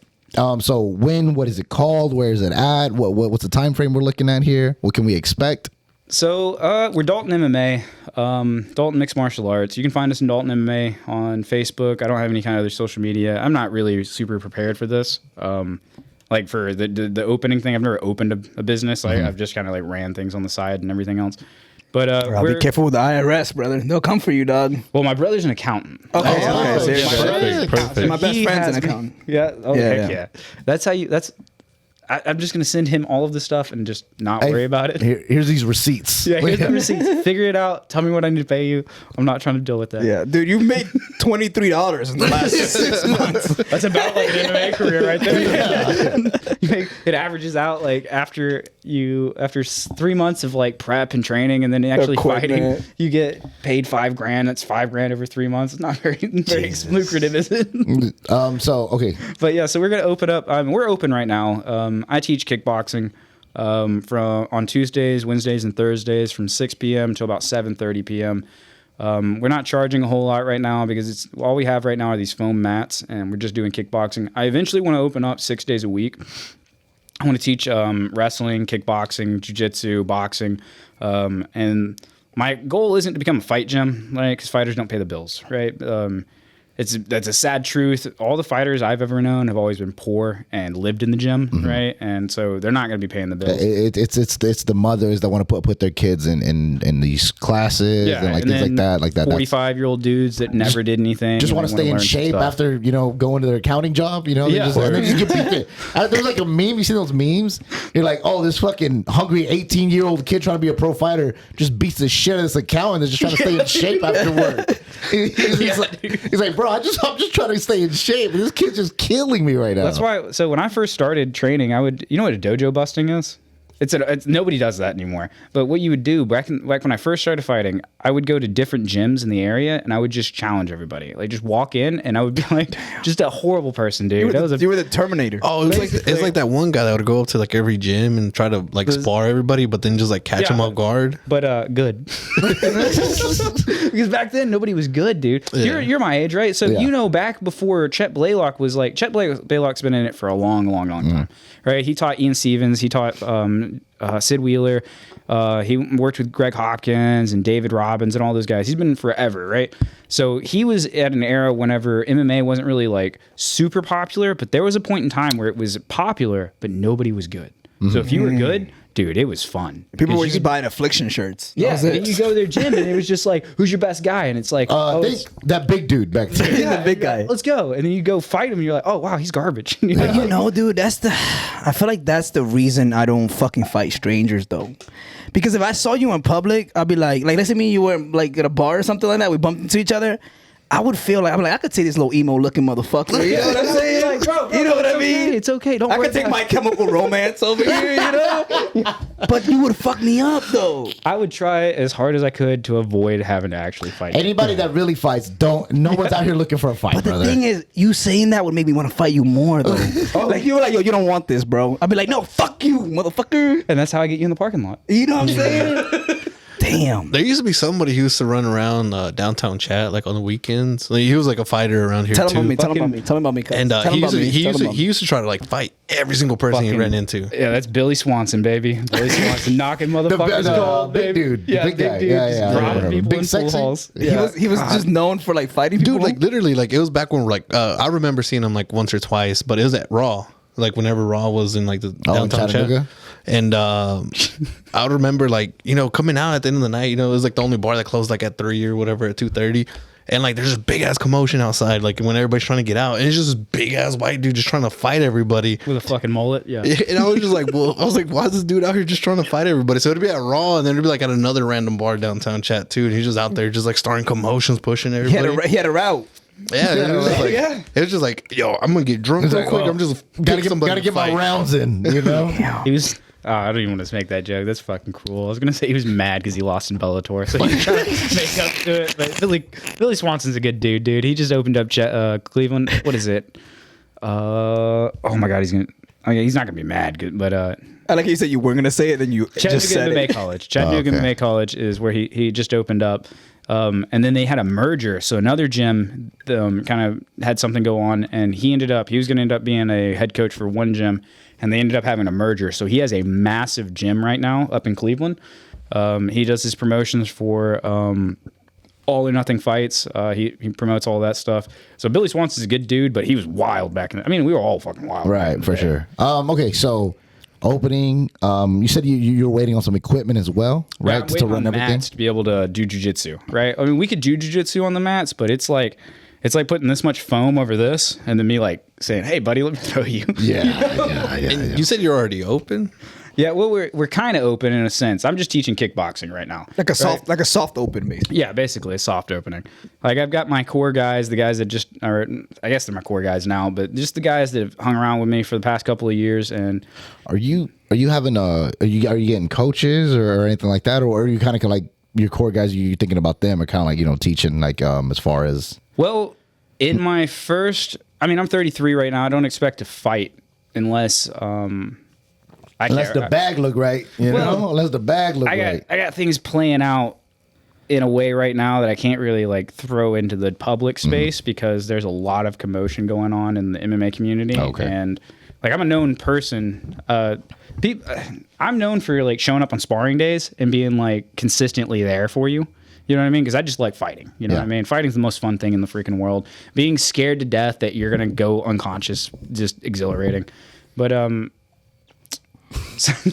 So what is it called? Where is it at? What's the time frame we're looking at here? What can we expect? So we're Dalton MMA, Dalton Mixed Martial Arts. You can find us in Dalton MMA on Facebook. I don't have any kind of other social media. I'm not really super prepared for this. Like for the opening thing, I've never opened a business. I've just kind of like ran things on the side and everything else. But Be careful with the IRS, brother. They'll come for you, dog. well, my brother's an accountant. Okay, Oh, okay. shit. So Perfect. my best He friend's has an me- accountant. Yeah. Oh, Yeah, heck yeah. yeah. That's how you. I'm just gonna send him all of this stuff and just not worry about it. Here's these receipts. Yeah, here's the receipts. Figure it out. Tell me what I need to pay you. I'm not trying to deal with that. Yeah, dude, you made $23 in the last 6 months. That's about like an MMA career right there. It averages out like after 3 months of like prep and training and then actually Equipment. fighting, you get paid $5,000. That's $5,000 over 3 months. It's not very lucrative, is it? So okay, But yeah, so we're gonna open up. We're open right now. I teach kickboxing on Tuesdays, Wednesdays, and Thursdays from 6 p.m. to about 7:30 p.m. We're not charging a whole lot right now because it's all we have right now are these foam mats, and we're just doing kickboxing. I eventually want to open up 6 days a week. I want to teach wrestling, kickboxing, jiu-jitsu, boxing, and my goal isn't to become a fight gym, like because fighters don't pay the bills, right? That's a sad truth. All the fighters I've ever known have always been poor and lived in the gym, right? And so they're not going to be paying the bills. it's the mothers that want to put their kids in these classes and like things like that. 45-year-old dudes that never did anything. Just and want to they stay in learn some shape stuff. after going to their accounting job. They Yeah. just, and then you get beat. There's like a meme. You see those memes? You're like, oh, this fucking hungry 18-year-old kid trying to be a pro fighter just beats the shit out of this accountant that's just trying to stay in shape after work. He's like, bro, I'm just trying to stay in shape. This kid's just killing me right now. That's why. So when I first started training, you know what a dojo busting is? It's nobody does that anymore. But what you would do back when I first started fighting, I would go to different gyms in the area and I would just challenge everybody. Like just walk in and I would be like, just a horrible person, dude. You were the Terminator. Oh, it's like that one guy that would go up to like every gym and try to like spar everybody, but then just like catch him off guard. But good. Because back then nobody was good, dude. Yeah. You're my age, right? So Yeah. back before Chet Blaylock was like Chet Blaylock's been in it for a long time, right? He taught Ian Stevens, he taught Sid Wheeler. He worked with Greg Hopkins and David Robbins and all those guys. He's been forever, right? So he was at an era whenever MMA wasn't really like super popular, but there was a point in time where it was popular, but nobody was good. So if you were good, dude, it was fun. People were You just could- buying affliction shirts. Yeah, That was and you go to their gym and it was just like, who's your best guy? And it's like, I think it's- that big dude back there. Yeah, the big guy. let's go. And then you go fight him and you're like, oh, wow, he's garbage. You know? You know, dude, I feel like that's the reason I don't fucking fight strangers, though. Because if I saw you in public, I'd be like, let's say me and you were like at a bar or something like that, we bumped into each other, I would feel like, I could take this little emo looking motherfucker. You know what I'm saying? Like, bro, you know what I mean? It's okay. Don't I worry could take about My it. Chemical Romance over here, you know? But you would fuck me up, though. I would try as hard as I could to avoid having to actually fight. Anybody that really fights, no one's out here looking for a fight, But the brother. thing is, you saying that would make me want to fight you more, though. Like, you were like, yo, you don't want this, bro. I'd be like, no, fuck you, motherfucker. And that's how I get you in the parking lot. You know what I'm saying? Damn. There used to be somebody who used to run around downtown chat like on the weekends. Like, he was like a fighter around here Tell him too. about me. Tell him about me. Tell him about me. And Tell him he, about used to, me. he, Tell used him to, about he me. used to try to like fight every single person he Fucking- ran into. Yeah, that's Billy Swanson, baby. Billy Swanson knocking motherfuckers the cold, big baby. dude, the Yeah, big guy. dude. Yeah, just yeah, I dropping remember. people Big in pool sexy? halls. He was just known for like fighting people. Dude, like literally, like it was back when like I remember seeing him like once or twice, but it was at Raw. Like whenever Raw was in like the Oh, in downtown Chattanooga? chat. And I would remember like, you know, coming out at the end of the night, you know, it was like the only bar that closed like at 3 or whatever at 2:30. And like there's this big ass commotion outside, like when everybody's trying to get out. And it's just this big ass white dude just trying to fight everybody. With a fucking mullet, yeah. And I was just like, well, I was like, why is this dude out here just trying to fight everybody? So it'd be at Raw, and then it'd be like at another random bar downtown chat too. And he's just out there just like starting commotions, pushing he everybody. had a route. Yeah, it was just like, Yeah. it was just like, yo, I'm gonna get drunk real like, quick. well, I'm just gotta somebody get to my fight. rounds in, you know? He was. Oh, I don't even want to make that joke. That's fucking cruel. I was gonna say he was mad because he lost in Bellator, so he was trying to make up to it. But Billy Swanson's a good dude. He just opened up Cleveland. What is it? Oh my God, he's gonna. I mean, he's not gonna be mad, but I like how you said you weren't gonna say it, then you just Chattanooga said MMA it. College. Chattanooga okay. MMA College is where he just opened up. And then they had a merger. So another gym kind of had something go on, and he was going to end up being a head coach for one gym, and they ended up having a merger. So he has a massive gym right now up in Cleveland. He does his promotions for All or Nothing Fights. He promotes all that stuff. So Billy Swanson's a good dude, but he was wild back in. I mean, we were all fucking wild. back in Right, the for day. sure. Okay, so opening, you said you're waiting on some equipment as well, Yeah, right? I'm To waiting run on everything. mats to be able to do jujitsu, right? I mean, we could do jujitsu on the mats, but it's like putting this much foam over this, and then me like saying, "Hey, buddy, let me throw you." Yeah. You said you're already open. Yeah, well, we're kind of open in a sense. I'm just teaching kickboxing right now. Like a soft open, basically. Yeah, basically a soft opening. Like I've got my core guys, the guys that just are, I guess they're my core guys now, but just the guys that have hung around with me for the past couple of years. And Are you having are you getting coaches or anything like that, or are you kind of like your core guys? You thinking about them, or kind of like teaching like as far as well, in my first, I mean, I'm 33 right now. I don't expect to fight unless unless the bag look right, unless the bag look right. I got things playing out in a way right now that I can't really like throw into the public space because there's a lot of commotion going on in the MMA community. Okay. And like I'm a known person. I'm known for like showing up on sparring days and being like consistently there for you. You know what I mean? Because I just like fighting. You know what I mean? Fighting's the most fun thing in the freaking world. Being scared to death that you're gonna go unconscious, just exhilarating. But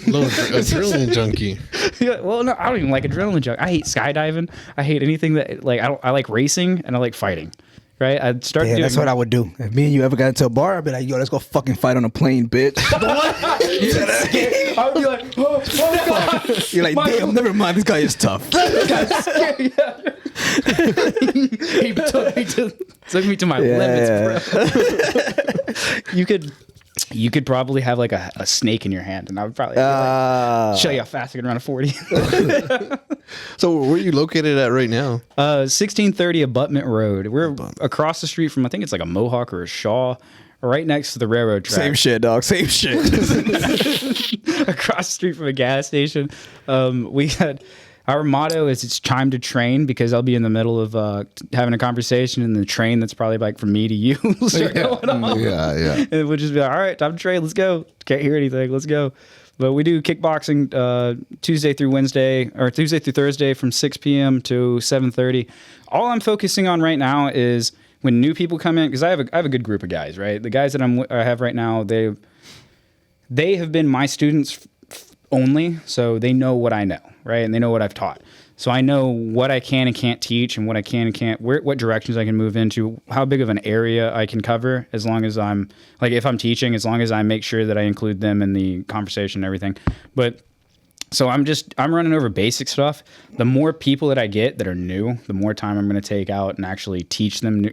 Little adrenaline junkie. yeah, well, no, I don't even like adrenaline junk. I hate skydiving. I hate anything that like I like racing and I like fighting. Right? I'd start Yeah, doing that's what I would do. If me and you ever got into a bar, I'd be like, yo, let's go fucking fight on a plane, bitch. I would be like, oh, fuck. You're like, damn, never mind. This guy is tough. He took me to my limits, bro. You could probably have like a snake in your hand, and I would probably show you how fast I can run a 40. So where are you located at right now? 1630 Abutment Road. We're across the street from, I think it's like a Mohawk or a Shaw, right next to the railroad track. Same shit, dog. Same shit. Across the street from a gas station. We had our motto is it's time to train, because I'll be in the middle of having a conversation, and the train that's probably like from me to you will start going on. Yeah. And we'll just be like, all right, time to train. Let's go. Can't hear anything. Let's go. But we do kickboxing Tuesday through Thursday from 6 p.m. to 7:30. All I'm focusing on right now is when new people come in, because I have a good group of guys, right? The guys that I have right now, they have been my students only, so they know what I know, right? And they know what I've taught. So I know what I can and can't teach, and what I can and can't, what directions I can move into, how big of an area I can cover, as long as I'm, like, if I'm teaching, as long as I make sure that I include them in the conversation and everything. But so I'm running over basic stuff. The more people that I get that are new, the more time I'm going to take out and actually teach them,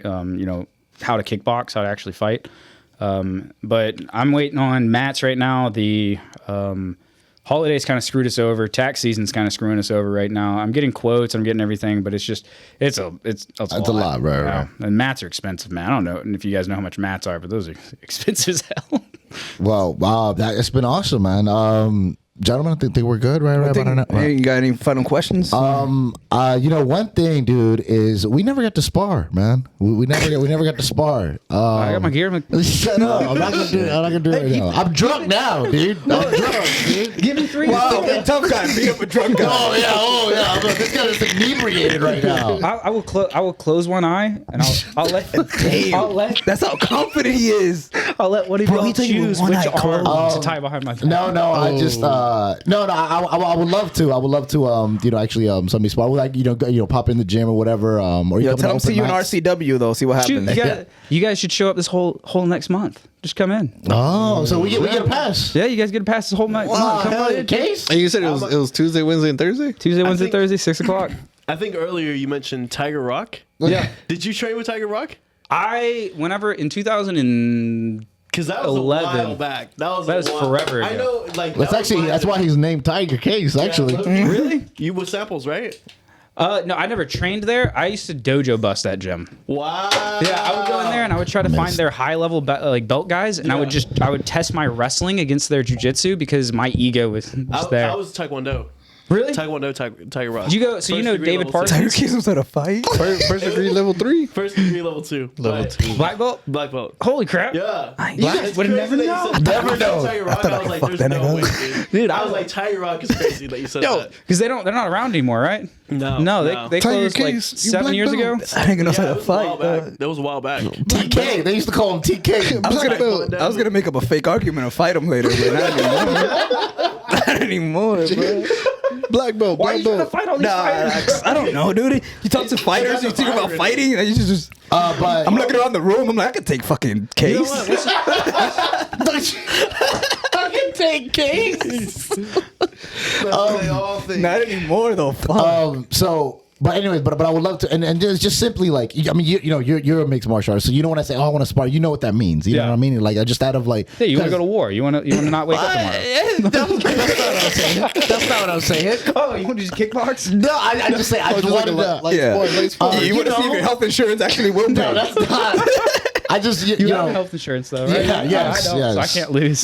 how to kickbox, how to actually fight. But I'm waiting on mats right now. The holidays kind of screwed us over. Tax season's kind of screwing us over right now. I'm getting quotes, I'm getting everything, but it's a lot, right. And mats are expensive, man. I don't know if you guys know how much mats are, but those are expensive as hell. Well, wow, it's been awesome, man. Gentlemen, I think we're good, right? Hey, you got any final questions? One thing, dude, is we never got to spar, man. We never got to spar. I got my gear. Shut up! I'm not gonna do it right now. I'm drunk now, dude. I'm drunk, dude. Give me 3. Wow, tough guy. Beat up a drunk guy. Oh yeah. Look, this guy is inebriated right now. I will close one eye, and I'll let That's how confident he is. I'll let one of Bro, y'all he took you choose with one which eye arm closed. to tie behind my back. No, I just I would love to. I would love to. Actually, somebody spar. Like pop in the gym or whatever. Or Yo, come tell to him see you in nights. RCW though. See what Shoot, happens. you guys should show up this whole next month. Just come in. Oh, so we get a pass. Yeah, you guys get to pass this whole month. Wow, Come hell on yeah, in. Case. And you said it was Tuesday, Wednesday, and Thursday? Tuesday, Wednesday, think- Thursday, 6 o'clock. I think earlier you mentioned Tiger Rock. Yeah. Did you train with Tiger Rock? Whenever in 2000 and Because that was 11. a while back. That was That a was while- forever I ago. know, like That's why he's named Tiger Case. Actually, really? You with samples, right? No, I never trained there. I used to dojo bust that gym. Wow. Yeah, I would go in there and I would try to find their high level belt guys, and I would test my wrestling against their jujitsu because my ego was just there. I was Taekwondo. Really? Taekwondo, Tiger Rock. You go. So you First know degree David level two. Parsons? Tiger knows how to fight. First degree level 3? First degree level 2. Level But- 2. Black belt? Black belt. Holy crap! Yeah. You guys would've never known. Never known. Tiger Rock, I was like, there's no way, dude. I was like, Tiger Rock is crazy that you said that. Because they're not around anymore, right? No. They Tiger closed like Case, you 7 black years ago. belt. I think he knows Yeah, how it to was a while fight. back. That was a while back. TK. They used to call him TK. I was gonna make up a fake argument and fight him later, but not anymore. Not anymore, bro. Black belt, Why are black you trying to belt. fight all these fighters? I don't know, dude. You talk to fighters, you think about fighting, and you just. But I'm looking around the room. I'm like, I could take fucking Case. You know what? I can take Case. Not anymore though. Fuck. But anyways, but I would love to, and it's just simply like, I mean, you're a mixed martial artist, so you know when I say, oh, I want to spar, you know what that means, you know what I mean? Like, I just out of like, Hey, you want to go to war? You want to not wake up tomorrow? That's not what I'm saying. Oh, you want to just kickbox? No, I just say I just wanted to. Yeah. You you want to see if know- your health insurance actually will pay. No, that's not. I just you You have know. health insurance though, right? Yeah, yes, I don't, so I yes. can't lose.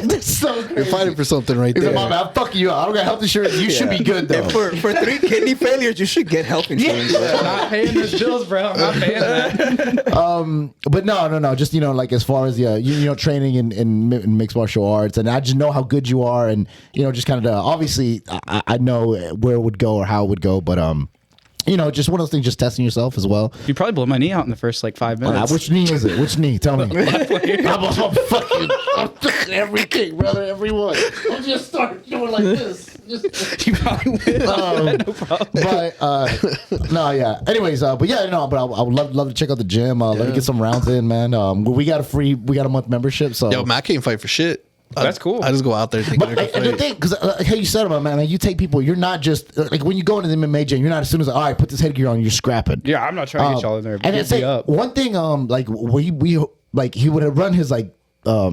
That's so crazy. You're fighting for something right He's like, there. "Mom, I'm fucking you up. I don't got health insurance. You should be good though." And for 3 kidney failures, you should get health insurance. bro. I'm not paying those bills, bro. I'm not paying that. But no. Just like as far as training in mixed martial arts, and I just know how good you are, and just kind of obviously I know where it would go or how it would go, but just one of those things, just testing yourself as well. You probably blow my knee out in the first like 5 minutes. Which knee is it? Which knee? Tell me. I'm fucking everything, brother. Everyone. I'll just start doing like this. You probably will. No problem. But no, yeah. Anyways, but yeah, no. But I would love to check out the gym. Let me get some rounds in, man. We got a month membership. So Yo, Matt can't fight for shit. That's cool. I just go out there thinking I But can the fight. thing, because how you said about man, you take people. You're not just like when you go into the MMA gym. You're not as soon as all right, put this headgear on. You're scrapping. Yeah, I'm not trying to get y'all in there. And Get it's me like up. one thing. Like we like he would have run his like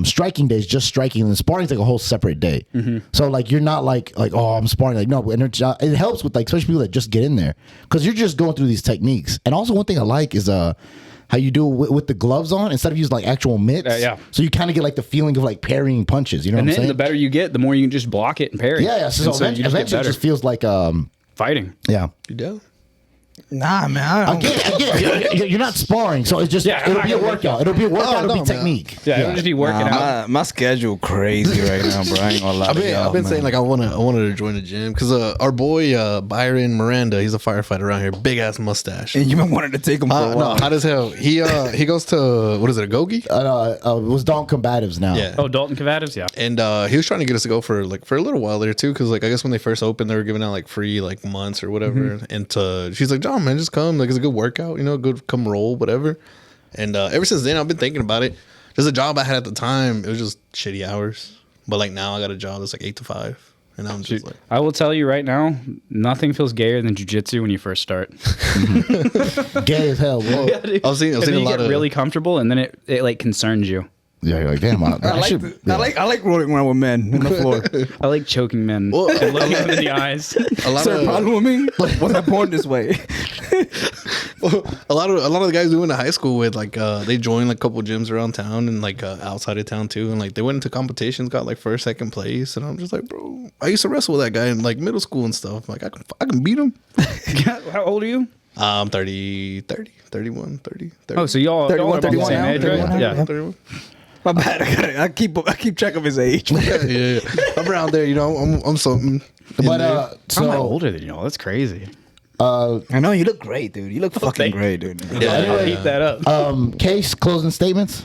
striking days just striking, and then sparring's like a whole separate day. So like you're not like oh I'm sparring, like no, and it helps with like especially people that just get in there because you're just going through these techniques. And also one thing I like is how you do it with the gloves on instead of using like actual mitts. Yeah. So you kind of get like the feeling of like parrying punches. You know And what I'm then saying? the better you get, the more you can just block it and parry. Yeah, yeah. So, And you just get eventually it better. just feels like Fighting. yeah. You do? Nah, man. I don't. Again, you're not sparring, so it's just Yeah, I'm it'll not be a gonna- workout. It'll be a workout. Oh, it'll no, be man. technique. Yeah, it'll just be working out. My schedule crazy right now, bro. I ain't gonna lie. I've to been, y'all, I've been man. saying like I wanted to join the gym because our boy Byron Miranda, he's a firefighter around here, big ass mustache. And you been wanting to take him for a No, while. hot as hell. He goes to what is it, a Gogi? It was Dawn Combatives now. Yeah. Oh, Dalton Combatives, yeah. And he was trying to get us to go for a little while there too, because like I guess when they first opened, they were giving out like free like months or whatever. And she's like, John, man, just come. Like it's a good workout, you know, good come roll, whatever. And ever since then, I've been thinking about it. There's a job I had at the time. It was just shitty hours, but like now I got a job that's like 8 to 5, and I'm just like, I will tell you right now, nothing feels gayer than jujitsu when you first start. Gay as hell. Bro. I was seeing And a then you lot get of really comfortable, and then it like concerns you. Yeah, you're like damn. I I like rolling around with men on the floor. I like choking men Well, and looking them in the eyes. a lot Is there a of problem with me? Was I born this way? a lot of the guys we went to high school with, like they joined like a couple gyms around town and like outside of town too, and like they went into competitions, got like first, second place, and I'm just like, bro, I used to wrestle with that guy in like middle school and stuff. Like I can beat him. How old are you? I'm 30, 31, 30. Oh, so y'all 31, are about the 31 same now? age, 31 right? now? Yeah. 31. My bad. I keep track of his age. yeah. I'm around there, you know. I'm something. in But there. I'm so older than y'all. That's crazy. I know you look great, dude. You look fucking thank great, dude. I'll keep that up. Case closing statements.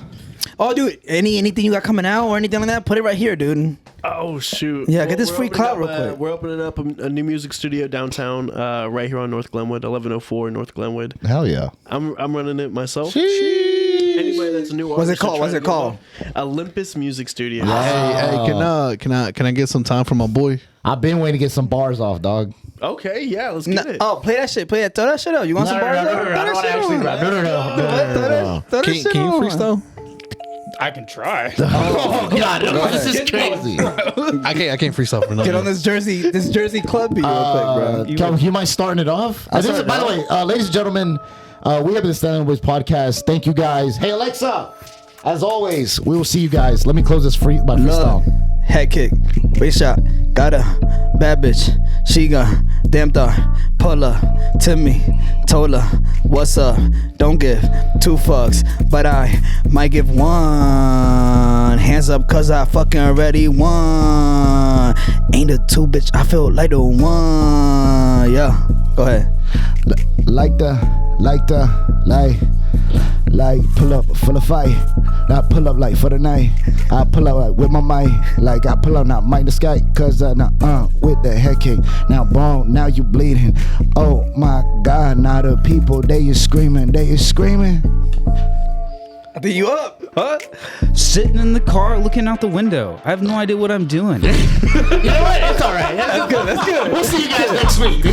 Oh, dude. Anything you got coming out or anything like that? Put it right here, dude. Oh shoot! Yeah, get this we're free opening clout up, real quick. We're opening up a new music studio downtown, right here on North Glenwood, 1104 North Glenwood. Hell yeah. I'm running it myself. Anybody that's a new What's it artist or called? What's trying it to called? get involved, Olympus Music Studio. Hey, can I get some time from my boy? I've been waiting to get some bars off, dog. Okay, yeah, let's get it. Oh, play that shit. Play that. Throw that shit out. You want some bars? No. Can you freestyle? I can try. Oh God, this is crazy. I can't freestyle for nothing. Get on this Jersey club beat real quick, bro. Kelvin, you mind starting it off? By the way, ladies and gentlemen, we have been Standing With podcast. Thank you guys. Hey Alexa, as always, we will see you guys. Let me close this by freestyle. Head kick, waist shot, got a bad bitch. She gon' damn thought, pull up to me, told her, what's up? Don't give 2 fucks, but I might give 1. Hands up, cause I fucking already won. Ain't a 2, bitch, I feel like the 1. Yeah, go ahead. Like pull up for the fight, not pull up like for the night. I pull up like with my mic, like I pull up not mic the sky, cause with the head kick. Now boom, now you bleeding. Oh my God, now the people they is screaming. I think you up. Huh? Sitting in the car looking out the window. I have no idea what I'm doing. You know what? It's all right. That's good. We'll see you guys next week.